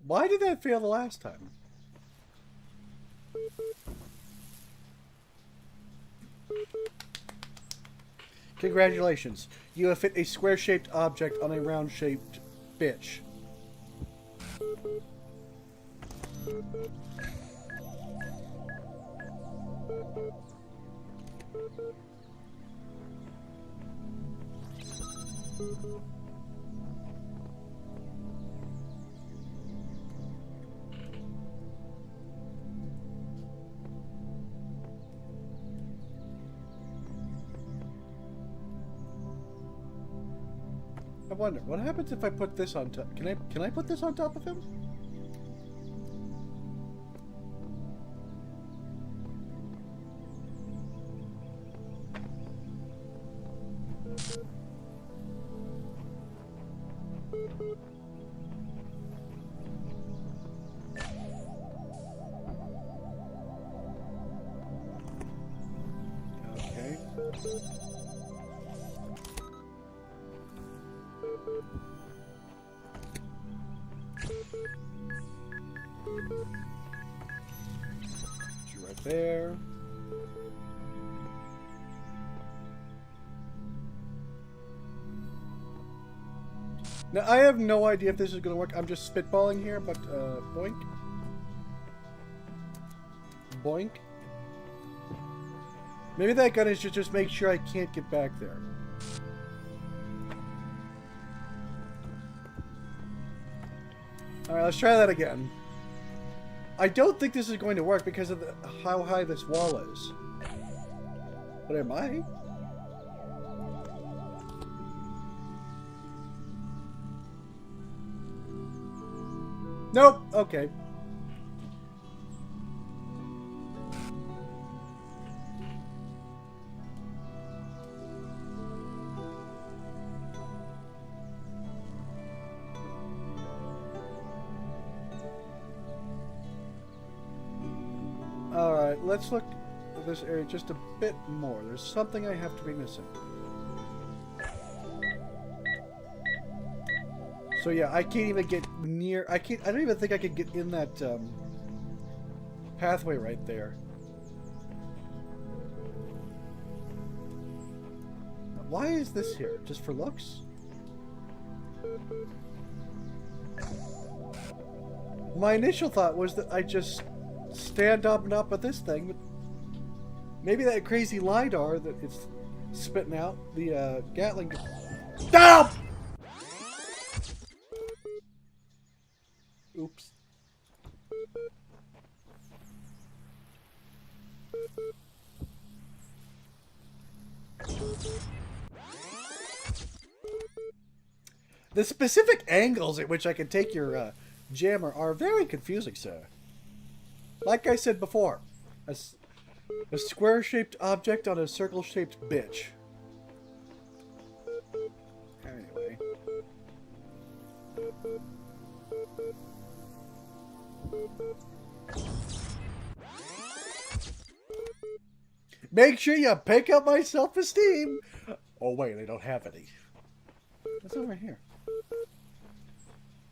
Why did that fail the last time? Congratulations. You have fit a square-shaped object on a round-shaped bitch. I wonder, what happens if I put this on top? Can I put this on top of him? Okay. You right there. Now, I have no idea if this is going to work. I'm just spitballing here, but, boink. Boink. Maybe that gun is just make sure I can't get back there. Alright, let's try that again. I don't think this is going to work because of how high this wall is. But am I? Nope. Okay. Alright. Alright, let's look at this area just a bit more. There's something I have to be missing. So yeah, I can't even get near... I don't even think I could get in that pathway right there. Why is this here? Just for looks? My initial thought was that I just stand up and up with this thing, but maybe that crazy LiDAR that it's spitting out, the Gatling... Stop! Oops. The specific angles at which I can take your jammer are very confusing, sir. Like I said before, a square-shaped object on a circle-shaped bitch. Anyway. Make sure you pick up my self-esteem. Oh wait, I don't have any. What's over here?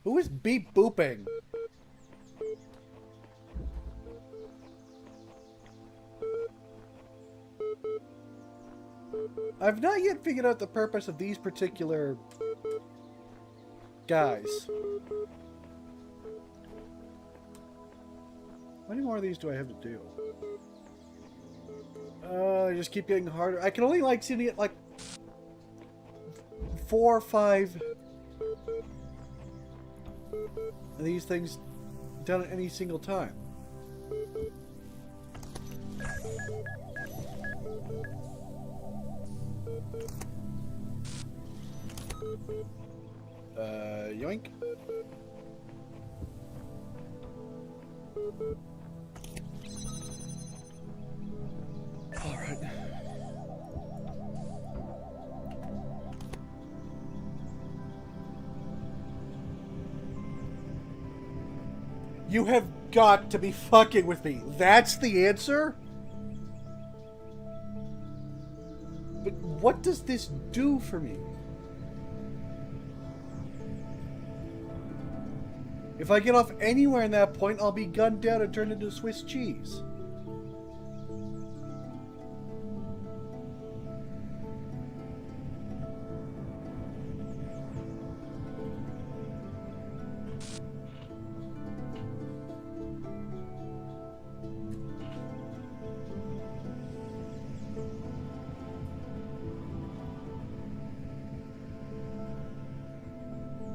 Who is beep booping? I've not yet figured out the purpose of these particular guys. How many more of these do I have to do? They just keep getting harder. I can only like seem to get like 4 or 5 of these things done at any single time. Yoink. All right. You have got to be fucking with me. That's the answer? But what does this do for me? If I get off anywhere in that point, I'll be gunned down and turned into Swiss cheese.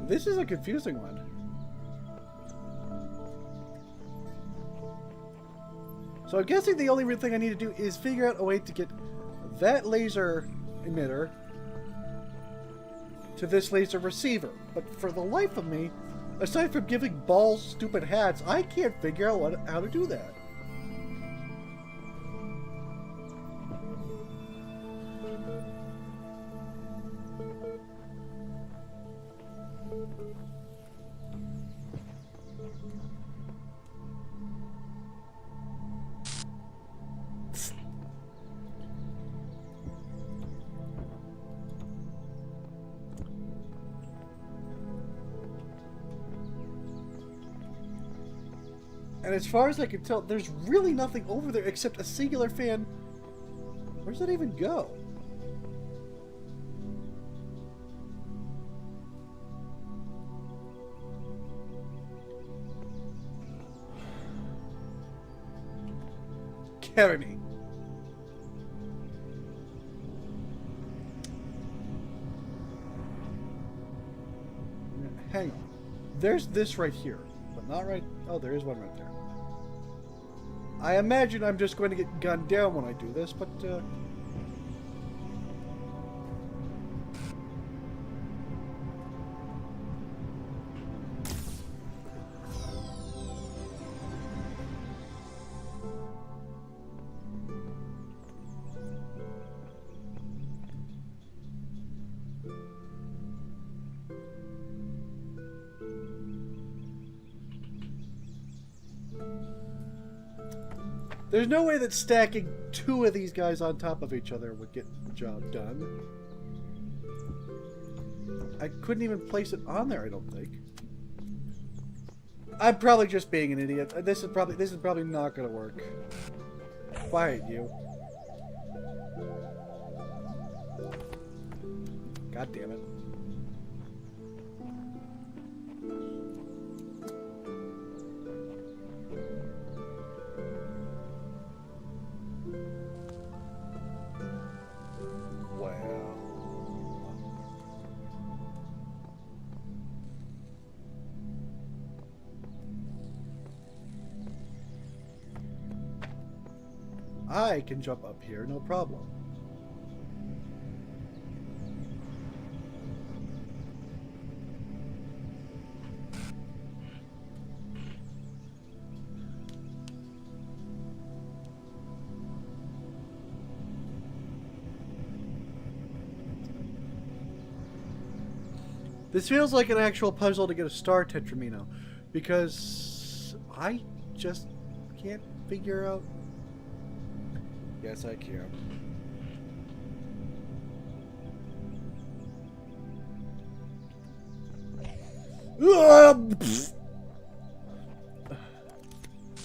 This is a confusing one. So I'm guessing the only real thing I need to do is figure out a way to get that laser emitter to this laser receiver. But for the life of me, aside from giving balls stupid hats, I can't figure out how to do that. And as far as I can tell, there's really nothing over there except a singular fan. Where does that even go? Carry me. Hang on. There's this right here, but not right... Oh, there is one right there. I imagine I'm just going to get gunned down when I do this, but... There's no way that stacking 2 of these guys on top of each other would get the job done. I couldn't even place it on there, I don't think. I'm probably just being an idiot. This is probably not gonna work. Quiet, you. God damn it. I can jump up here, no problem. This feels like an actual puzzle to get a star Tetramino, because I just can't figure out. Yes, I can.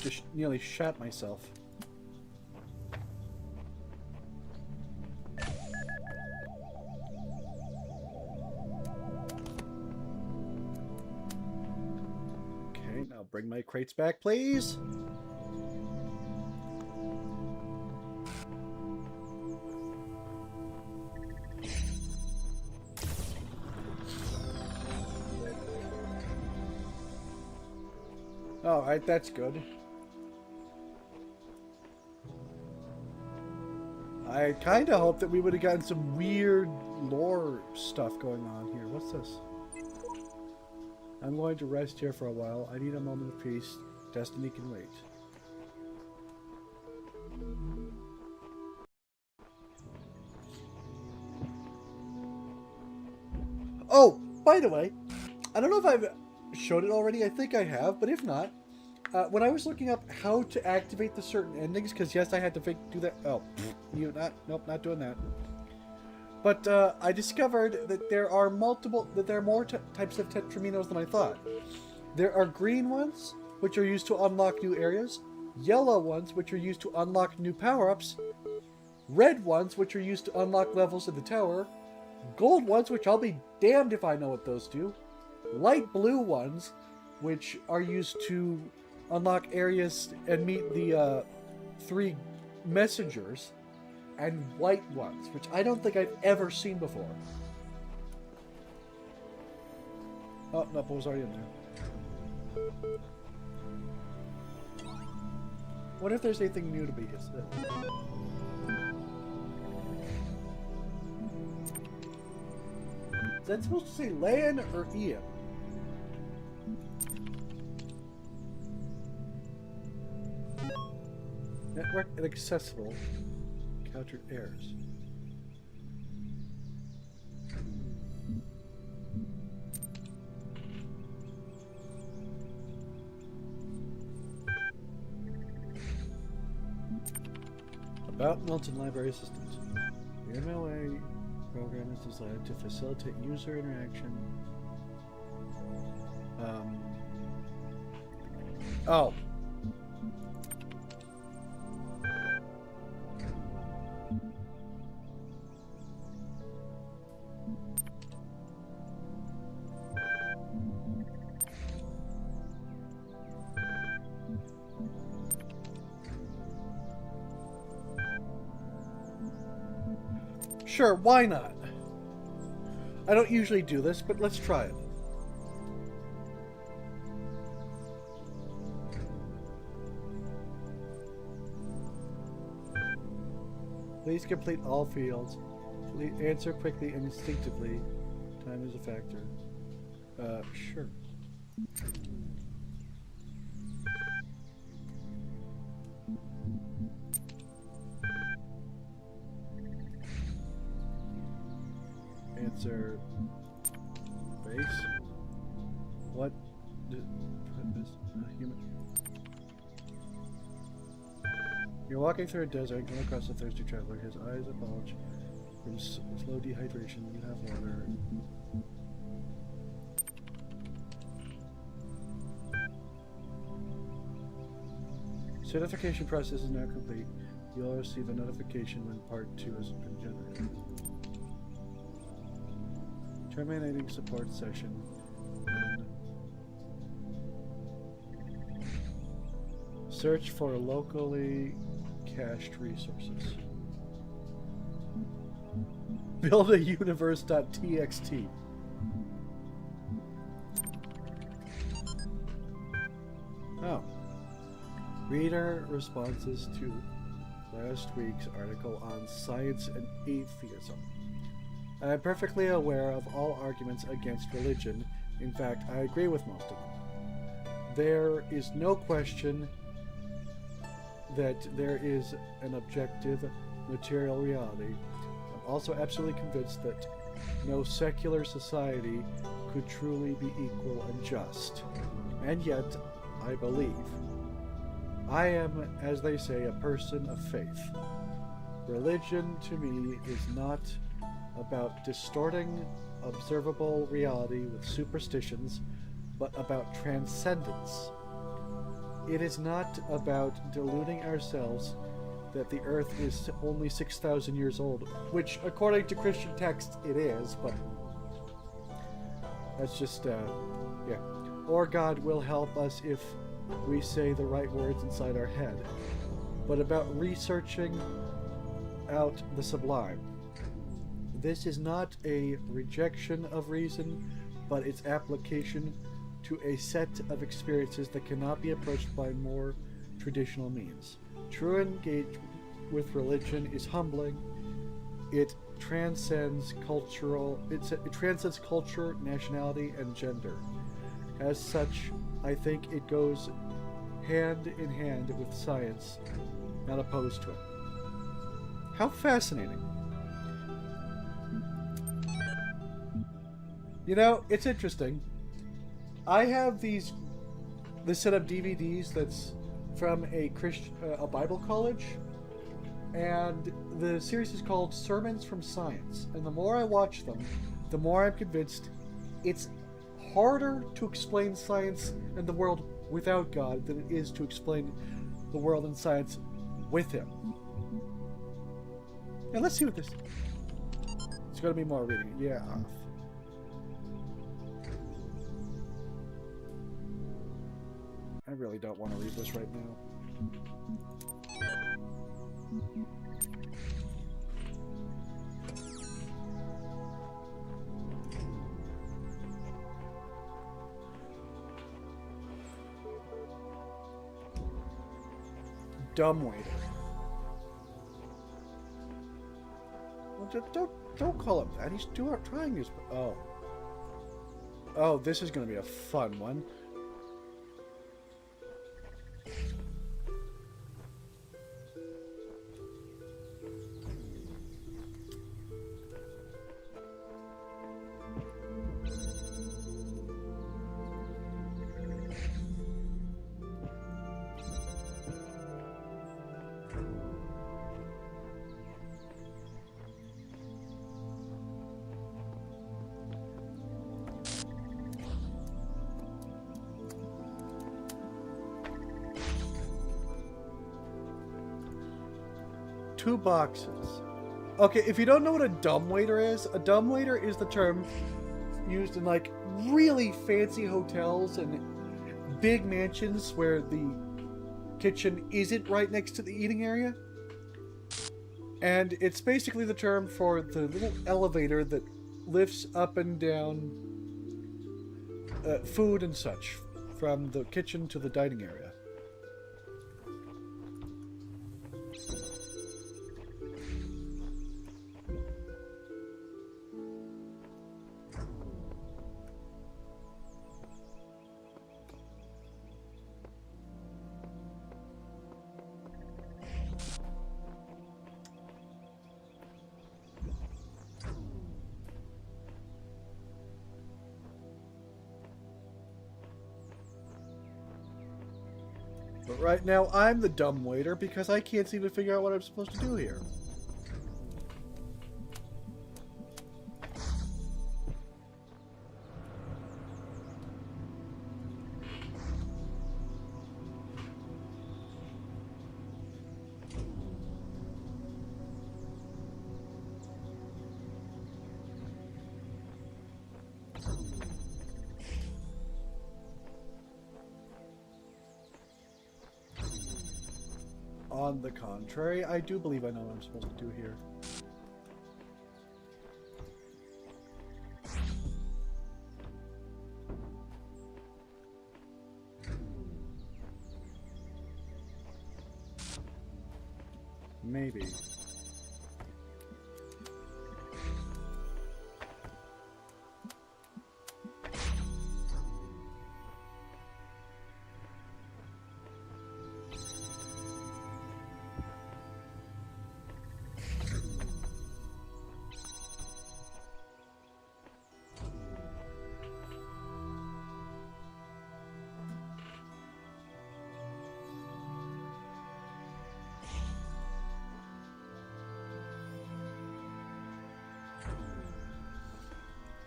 Just nearly shot myself. Okay, now bring my crates back, please. Alright, that's good. I kind of hoped that we would have gotten some weird lore stuff going on here. What's this? I'm going to rest here for a while. I need a moment of peace. Destiny can wait. Oh, by the way, I don't know if I've showed it already. I think I have, but if not, when I was looking up how to activate the certain endings, because yes, I had to do that. Oh, nope, not doing that. But I discovered that there are more types of Tetraminos than I thought. There are green ones, which are used to unlock new areas, yellow ones, which are used to unlock new power-ups, red ones, which are used to unlock levels of the tower, gold ones, which I'll be damned if I know what those do, light blue ones, which are used to unlock areas and meet the 3 messengers, and white ones, which I don't think I've ever seen before. Oh, no, it was already in there. What if there's anything new to be guessed? Is that supposed to say Lan or Ian? Network inaccessible. Encountered errors. About Milton Library Systems. The MLA program is designed to facilitate user interaction. Oh. Sure, why not? I don't usually do this, but let's try it. Please complete all fields. Please answer quickly and instinctively. Time is a factor. Sure. Answer base. What did this human? You're walking through a desert and come across a thirsty traveler. His eyes bulge from slow dehydration. You have water. Certification process is now complete. You'll receive a notification when part 2 has been generated. Terminating support session. Search for locally cached resources. Build a universe.txt. Oh. Reader responses to last week's article on science and atheism. I am perfectly aware of all arguments against religion. In fact, I agree with most of them. There is no question that there is an objective material reality. I'm also absolutely convinced that no secular society could truly be equal and just. And yet, I believe. I am, as they say, a person of faith. Religion, to me, is not about distorting observable reality with superstitions, but about transcendence. It is not about deluding ourselves that the Earth is only 6,000 years old, which, according to Christian texts, it is, but that's just, yeah. Or God will help us if we say the right words inside our head, but about researching out the sublime. This is not a rejection of reason, but its application to a set of experiences that cannot be approached by more traditional means. True engagement with religion is humbling. It transcends it transcends culture, nationality, and gender. As such, I think it goes hand in hand with science, not opposed to it. How fascinating. You know, it's interesting. I have this set of DVDs that's from a Bible college, and the series is called Sermons from Science. And the more I watch them, the more I'm convinced it's harder to explain science and the world without God than it is to explain the world and science with Him. And let's see what this. It's going to be more reading. Yeah. I really don't want to read this right now. Dumbwaiter. Well, just don't call him that. He's trying his. Oh, this is going to be a fun one. Two boxes. Okay, if you don't know what a dumbwaiter is the term used in like really fancy hotels and big mansions where the kitchen isn't right next to the eating area. And it's basically the term for the little elevator that lifts up and down food and such from the kitchen to the dining area. But right now, I'm the dumb waiter because I can't seem to figure out what I'm supposed to do here. On the contrary, I do believe I know what I'm supposed to do here. Maybe.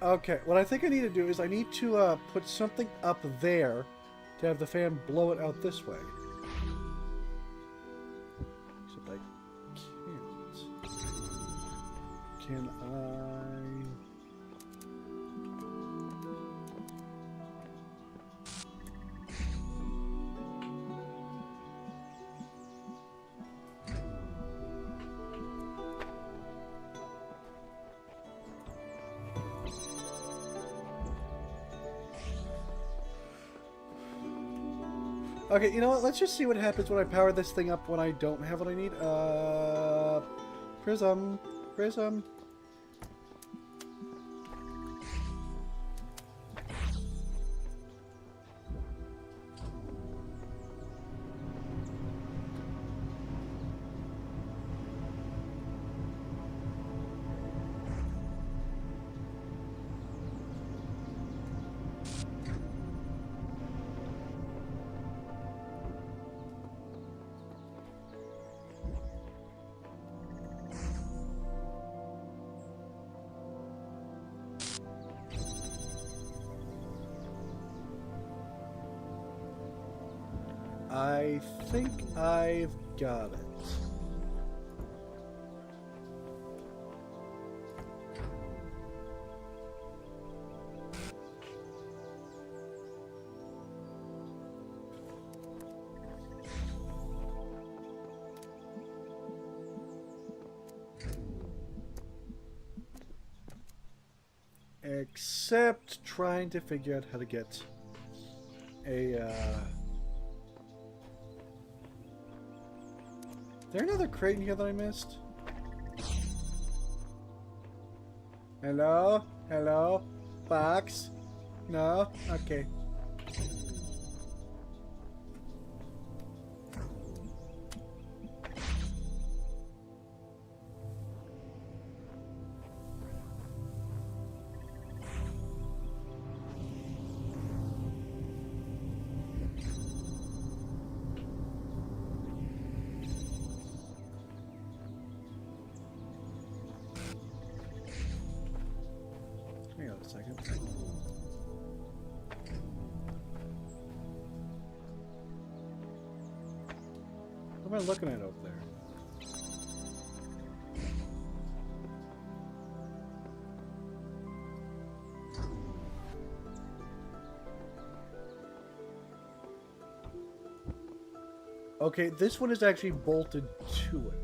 Okay, what I think I need to do is I need to put something up there to have the fan blow it out this way. Except I can't. Can I... Okay, you know what? Let's just see what happens when I power this thing up when I don't have what I need. Prism. Prism. I think I've got it. Except trying to figure out how to get a, Is there another crate in here that I missed? Hello? Hello? Box? No? Okay. Hang on a second. What am I looking at over there? Okay, this one is actually bolted to it.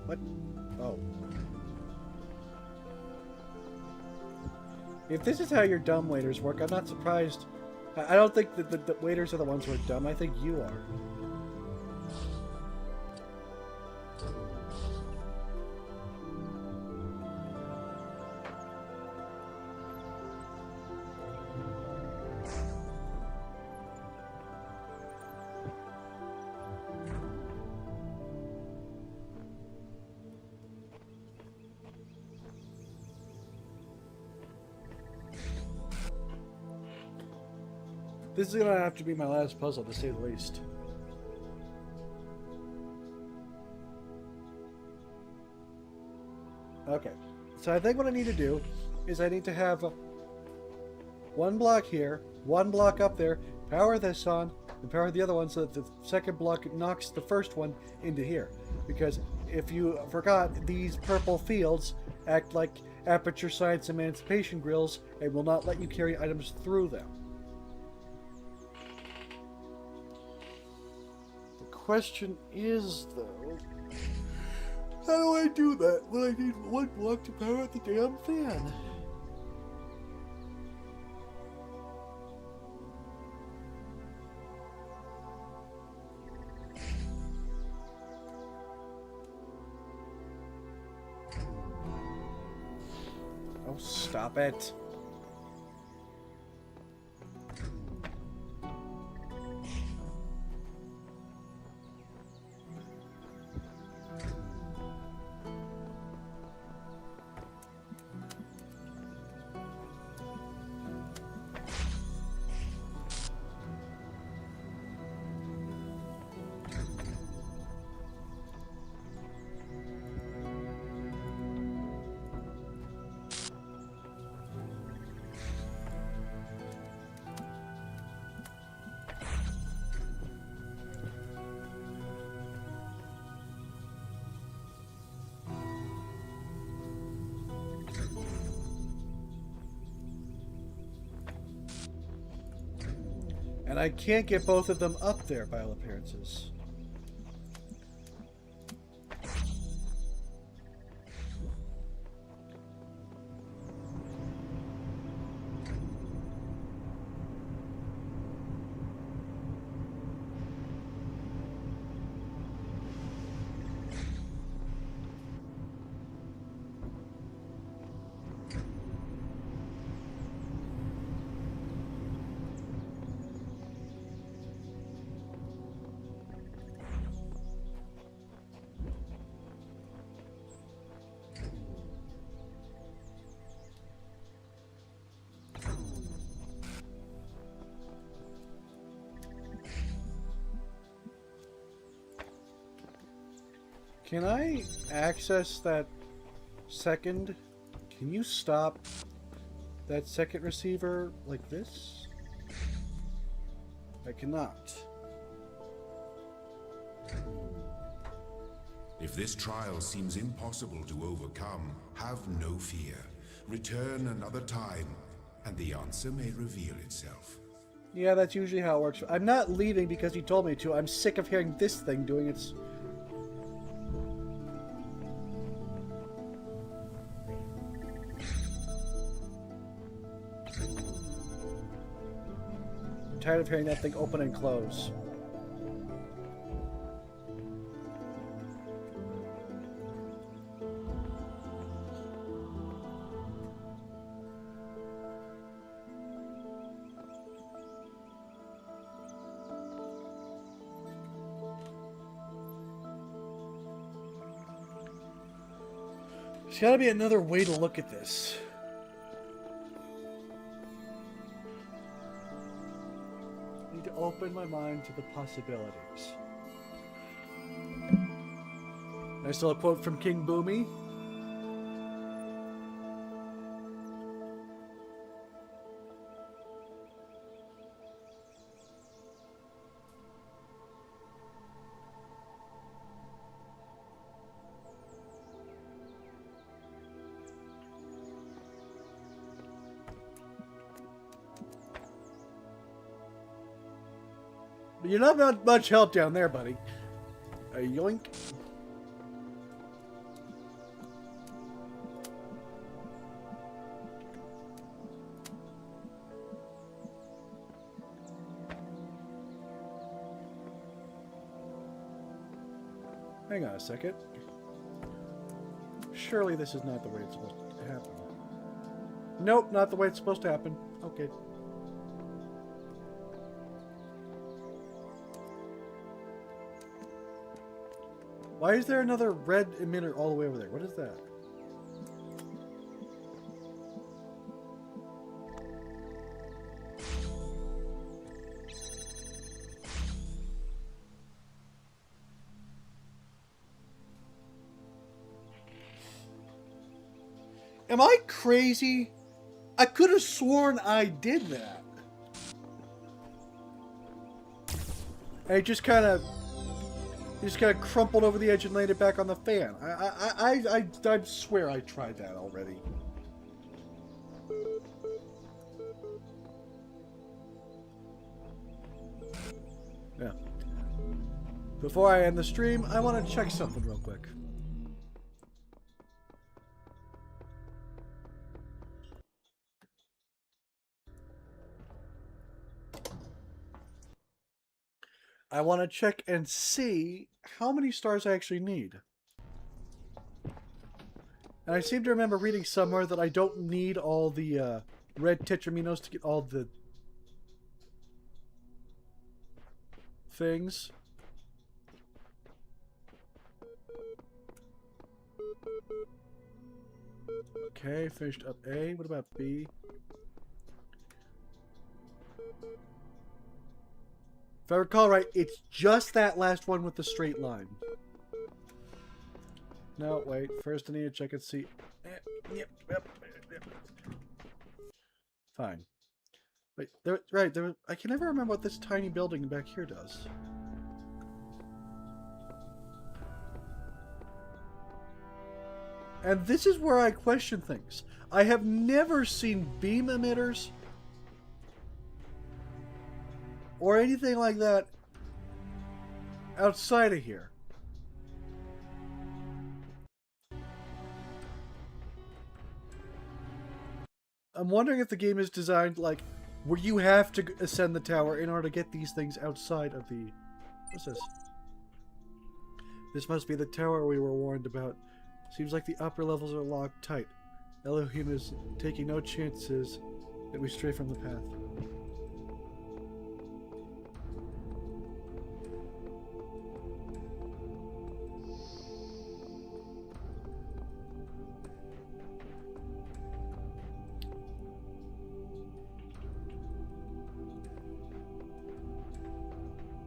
What? Oh. If this is how your dumb waiters work, I'm not surprised. I don't think that the waiters are the ones who are dumb. I think you are. This is gonna have to be my last puzzle, to say the least. Okay, so I think what I need to do is I need to have one block here, one block up there, power this on, and power the other one so that the second block knocks the first one into here. Because if you forgot, these purple fields act like aperture science emancipation grills and will not let you carry items through them. The question is, though, how do I do that when I need one block to power the damn fan? Oh, stop it. And I can't get both of them up there by all appearances. Can I access that second? Can you stop that second receiver like this? I cannot. If this trial seems impossible to overcome, have no fear. Return another time, and the answer may reveal itself. Yeah, that's usually how it works. I'm not leaving because you told me to. I'm sick of hearing this thing doing its... I'm tired of hearing that thing open and close. There's gotta be another way to look at this. I need to open my mind to the possibilities. Nice little quote from King Boomy. But you're not much help down there, buddy. A yoink. Hang on a second. Surely this is not the way it's supposed to happen. Nope, not the way it's supposed to happen. Okay. Why is there another red emitter all the way over there? What is that? Am I crazy? I could have sworn I did that. And it just kind of crumpled over the edge and laid it back on the fan. I swear I tried that already. Yeah. Before I end the stream, I want to check something real quick. I want to check and see how many stars I actually need. And I seem to remember reading somewhere that I don't need all the red tetraminos to get all the things. Okay, finished up A. What about B? If I recall right, it's just that last one with the straight line. No, wait. First I need to check and see. Yep. Fine. Wait, I can never remember what this tiny building back here does. And this is where I question things. I have never seen beam emitters or anything like that outside of here. I'm wondering if the game is designed like where you have to ascend the tower in order to get these things outside of the... What's this? This must be the tower we were warned about. Seems like the upper levels are locked tight. Elohim is taking no chances that we stray from the path.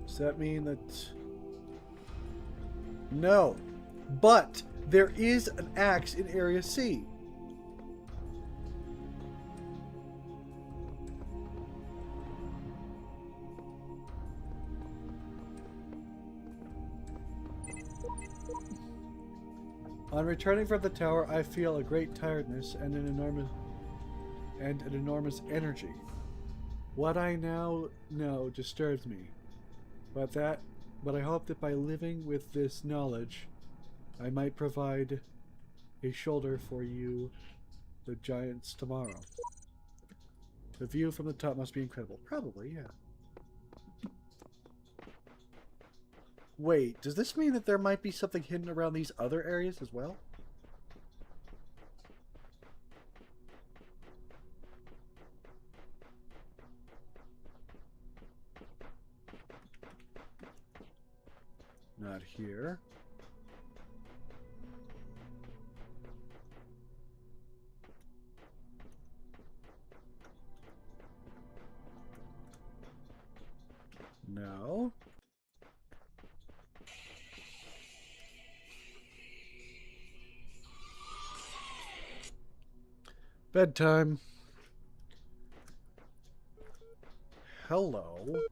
Does that mean that... No. But there is an axe in Area C. On returning from the tower, I feel a great tiredness and an enormous energy. What I now know disturbs me. But I hope that by living with this knowledge, I might provide a shoulder for you, the giants, tomorrow. The view from the top must be incredible. Probably, yeah. Wait, does this mean that there might be something hidden around these other areas as well? Not here. No. Bedtime. Hello.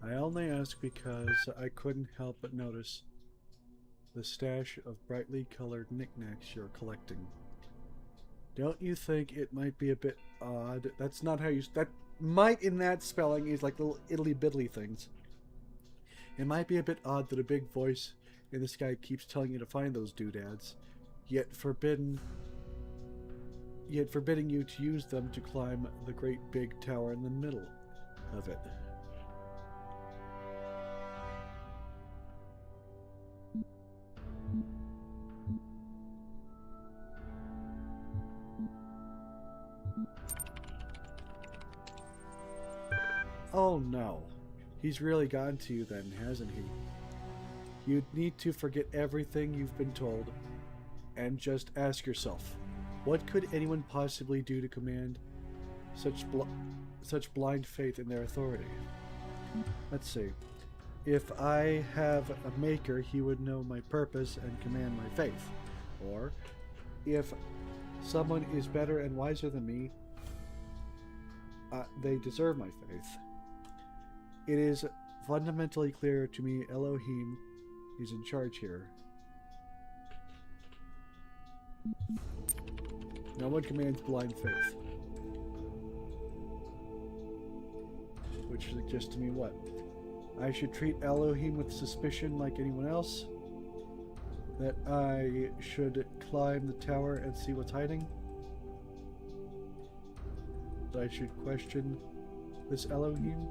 I only ask because I couldn't help but notice the stash of brightly colored knickknacks you're collecting. Don't you think it might be a bit odd? That's not how you... That might in that spelling is like little iddly-biddly things. It might be a bit odd that a big voice in the sky keeps telling you to find those doodads, yet forbidding you to use them to climb the great big tower in the middle of it. Oh no. He's really gotten to you then, hasn't he? You need to forget everything you've been told and just ask yourself, What could anyone possibly do to command such blind faith in their authority? Let's see. If I have a maker, he would know my purpose and command my faith. Or, if someone is better and wiser than me, they deserve my faith. It is fundamentally clear to me Elohim is in charge here. No one commands blind faith. Which suggests to me what? I should treat Elohim with suspicion like anyone else? That I should climb the tower and see what's hiding? That I should question this Elohim?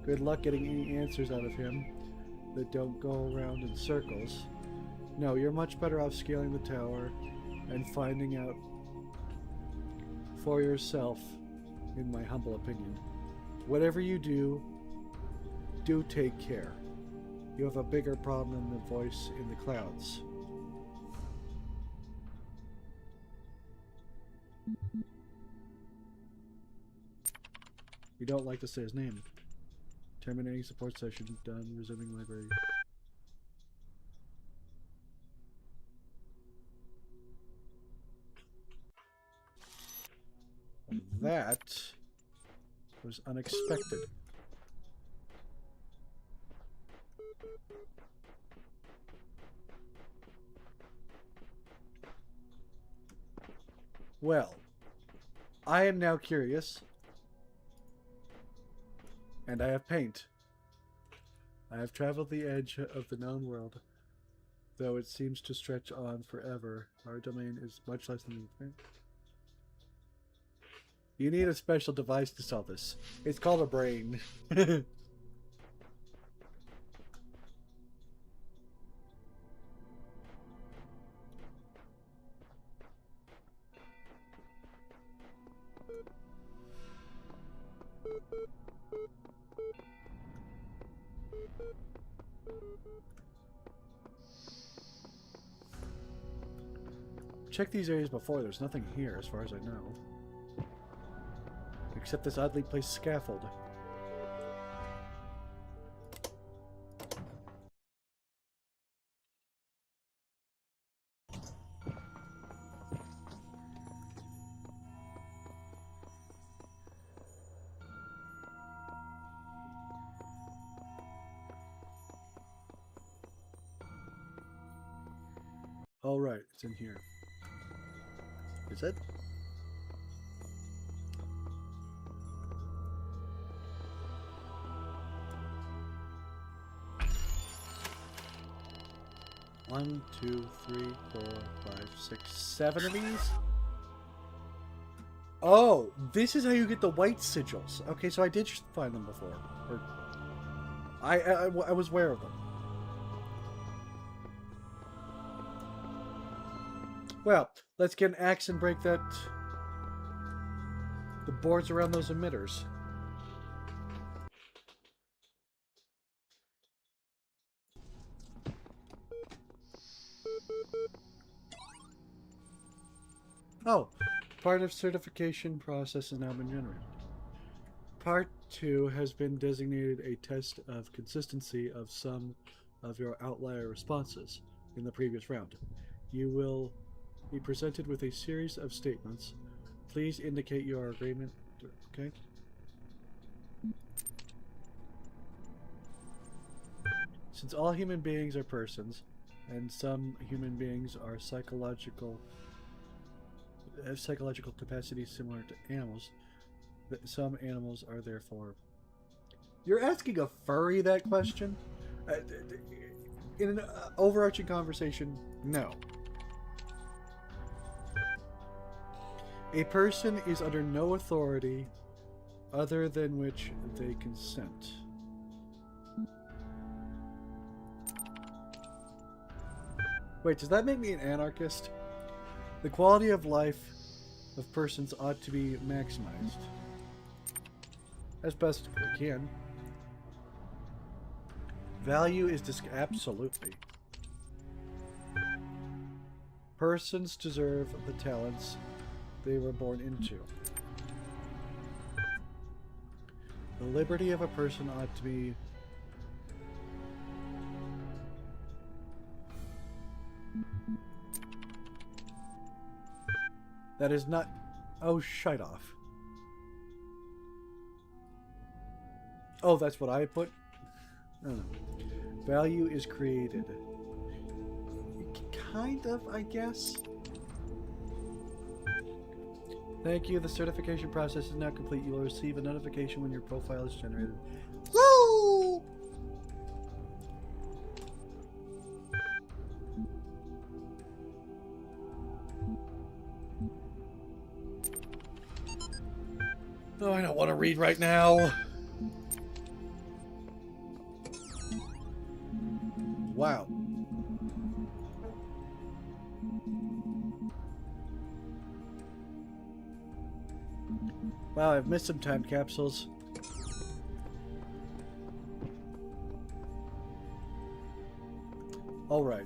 Good luck getting any answers out of him that don't go around in circles. No, you're much better off scaling the tower and finding out for yourself, in my humble opinion. Whatever you do, do take care. You have a bigger problem than the voice in the clouds. You don't like to say his name. Terminating support session done. Resuming library. That was unexpected. Well, I am now curious. And I have paint. I have traveled the edge of the known world, though it seems to stretch on forever. Our domain is much less than the paint. You need a special device to solve this. It's called a brain. Check these areas before. There's nothing here as far as I know. Except this oddly placed scaffold. All right, it's in here. Is it? One, two, three, 4, 5, 6, 7 of these? Oh, this is how you get the white sigils. Okay, so I did find them before. Or I was aware of them. Well, let's get an axe and break the boards around those emitters. Oh, part of certification process has now been generated. Part 2 has been designated a test of consistency of some of your outlier responses in the previous round. You will be presented with a series of statements. Please indicate your agreement. Okay. Since all human beings are persons, and some human beings are have psychological capacities similar to animals, some animals are therefore... You're asking a furry that question? In an overarching conversation, no. A person is under no authority other than which they consent. Wait, does that make me an anarchist? The quality of life of persons ought to be maximized. As best we can. Value is absolutely. Persons deserve the talents they were born into. The liberty of a person ought to be... That is not... Oh, shite off. Oh, that's what I put? No. Value is created. Kind of, I guess. Thank you. The certification process is now complete. You will receive a notification when your profile is generated. Woo! Oh, I don't want to read right now. Wow. Wow, I've missed some time capsules. All right.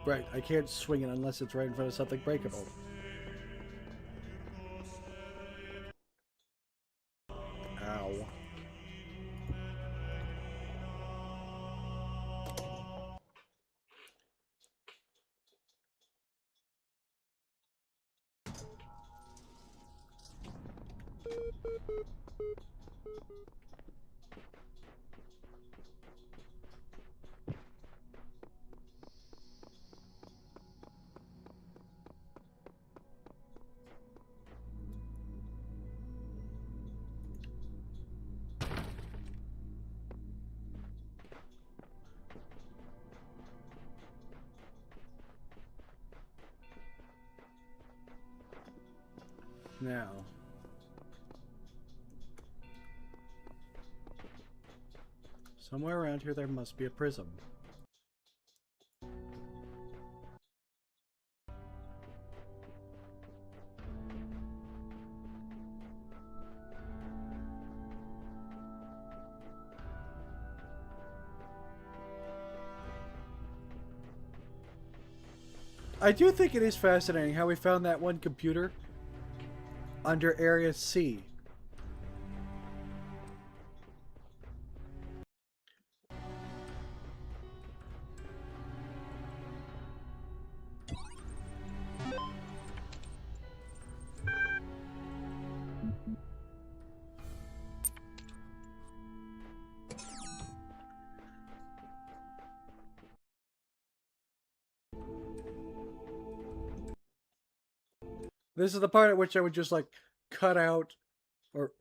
Right, I can't swing it unless it's right in front of something breakable. Ow. Now. Somewhere around here there must be a prism. I do think it is fascinating how we found that one computer under Area C. This is the part at which I would just like cut out or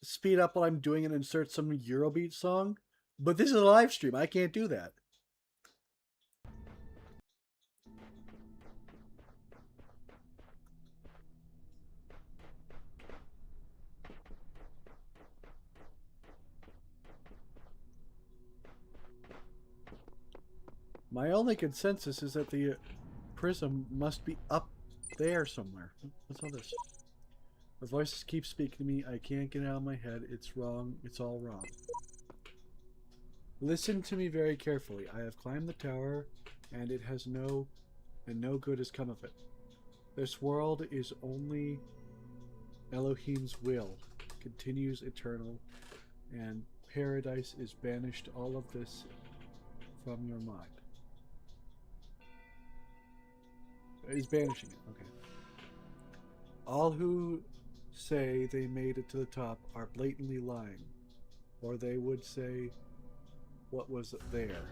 speed up while I'm doing it and insert some Eurobeat song. But this is a live stream. I can't do that. My only consensus is that the prism must be up there somewhere. What's all this? The voices keep speaking to me. I can't get it out of my head. It's wrong. It's all wrong. Listen to me very carefully. I have climbed the tower, and it has no good has come of it. This world is only Elohim's will, continues eternal, and paradise is banished. All of this from your mind. He's banishing it. Okay. All who say they made it to the top are blatantly lying, or they would say what was there.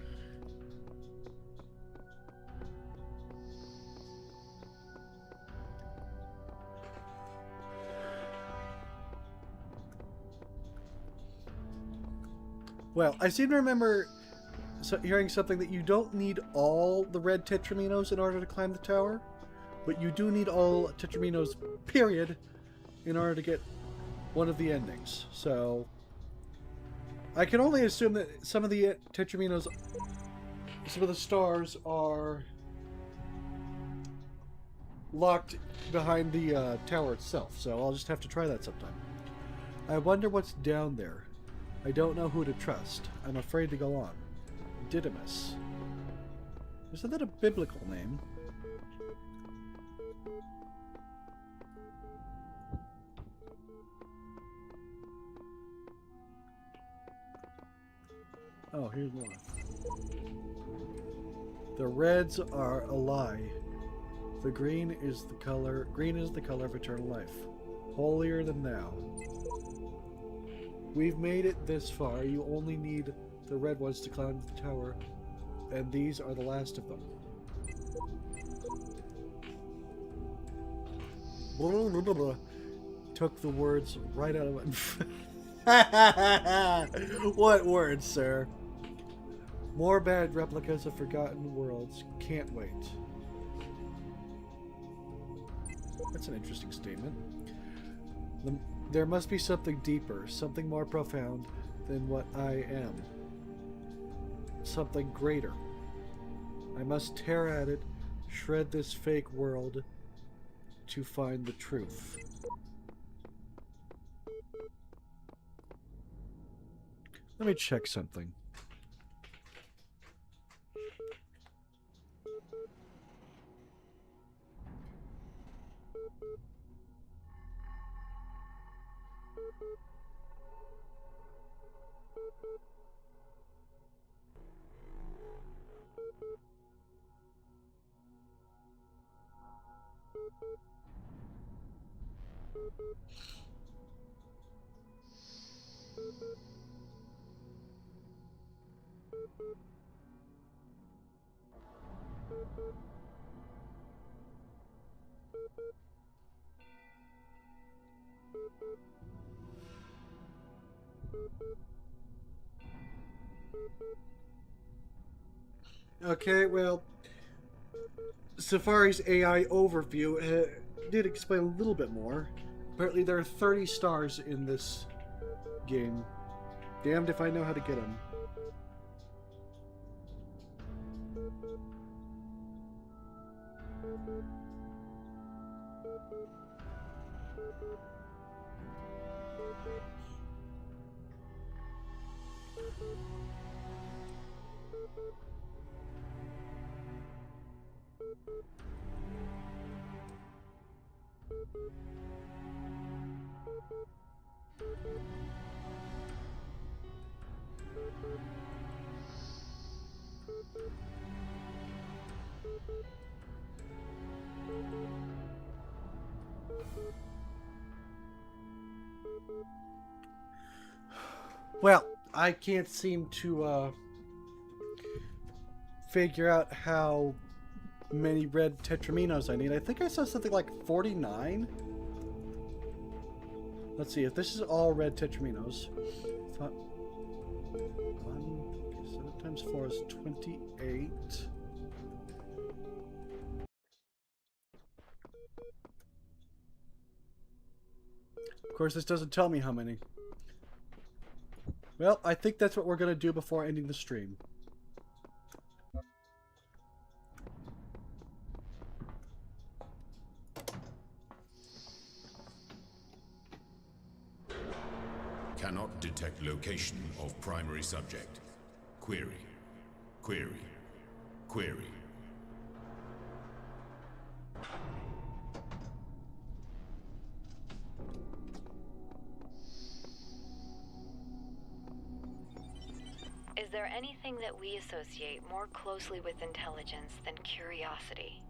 Well, I seem to remember hearing something that you don't need all the red tetraminos in order to climb the tower. but you do need all Tetraminos, period, in order to get one of the endings. So I can only assume that some of the Tetraminos, some of the stars are locked behind the tower itself, so I'll just have to try that sometime. I wonder what's down there. I don't know who to trust. I'm afraid to go on. Didymus. Isn't that a biblical name? Oh, here's more. The reds are a lie. The green is the color of eternal life. Holier than thou. We've made it this far. You only need the red ones to climb the tower, and these are the last of them. Blah, blah, blah, blah. Took the words right out of it. What words, sir? More bad replicas of forgotten worlds. Can't wait. That's an interesting statement. There must be something deeper, something more profound than what I am. Something greater. I must tear at it, shred this fake world to find the truth. Let me check something. Okay, well, Safari's AI overview did explain a little bit more. Apparently there are 30 stars in this game. Damned if I know how to get them. Well, I can't seem to figure out how many red Tetraminos I need. I think I saw something like 49. Let's see if this is all red Tetraminos. Thought 7 times 4 is 28. Of course, this doesn't tell me how many. Well, I think that's what we're going to do before ending the stream. Cannot detect location of primary subject. Query. Query. Query. Is there anything that we associate more closely with intelligence than curiosity?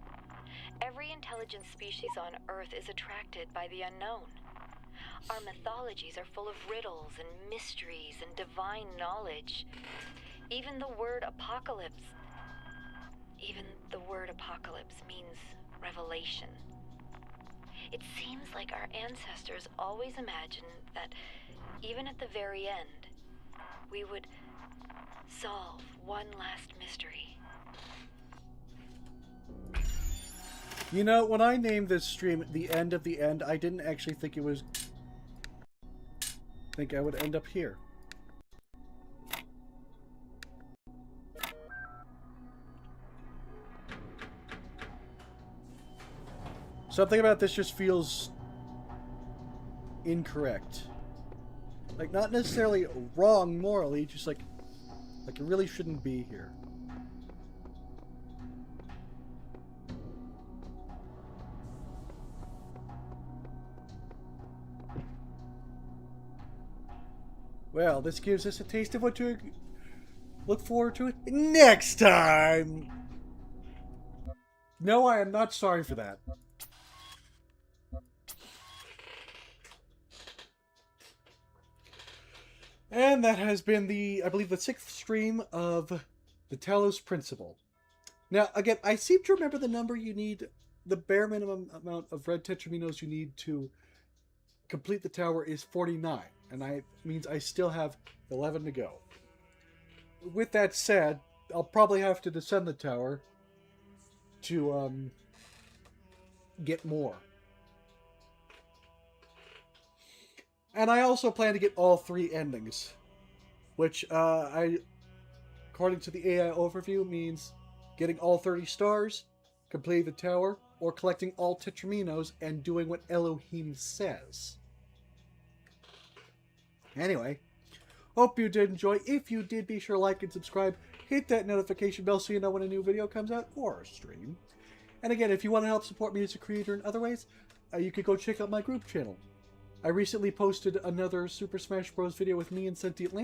Every intelligent species on Earth is attracted by the unknown. Our mythologies are full of riddles and mysteries and divine knowledge. Even the word apocalypse means revelation. It seems like our ancestors always imagined that even at the very end, we would solve one last mystery. You know, when I named this stream The End of the End, I didn't actually think it was... think I would end up here. Something about this just feels incorrect. Like, not necessarily wrong morally, just like it really shouldn't be here. Well, this gives us a taste of what to look forward to it next time! No, I am not sorry for that. And that has been I believe, the 6th stream of the Talos Principle. Now, again, I seem to remember the number you need, the bare minimum amount of red tetraminos you need to complete the tower is 49. And that means I still have 11 to go. With that said, I'll probably have to descend the tower to get more. And I also plan to get all 3 endings, which according to the AI overview, means getting all 30 stars, completing the tower, or collecting all tetraminos and doing what Elohim says. Anyway, hope you did enjoy. If you did, be sure to like and subscribe. Hit that notification bell so you know when a new video comes out or a stream. And again, if you want to help support me as a creator in other ways, you could go check out my group channel. I recently posted another Super Smash Bros. Video with me and Sentient Lamp.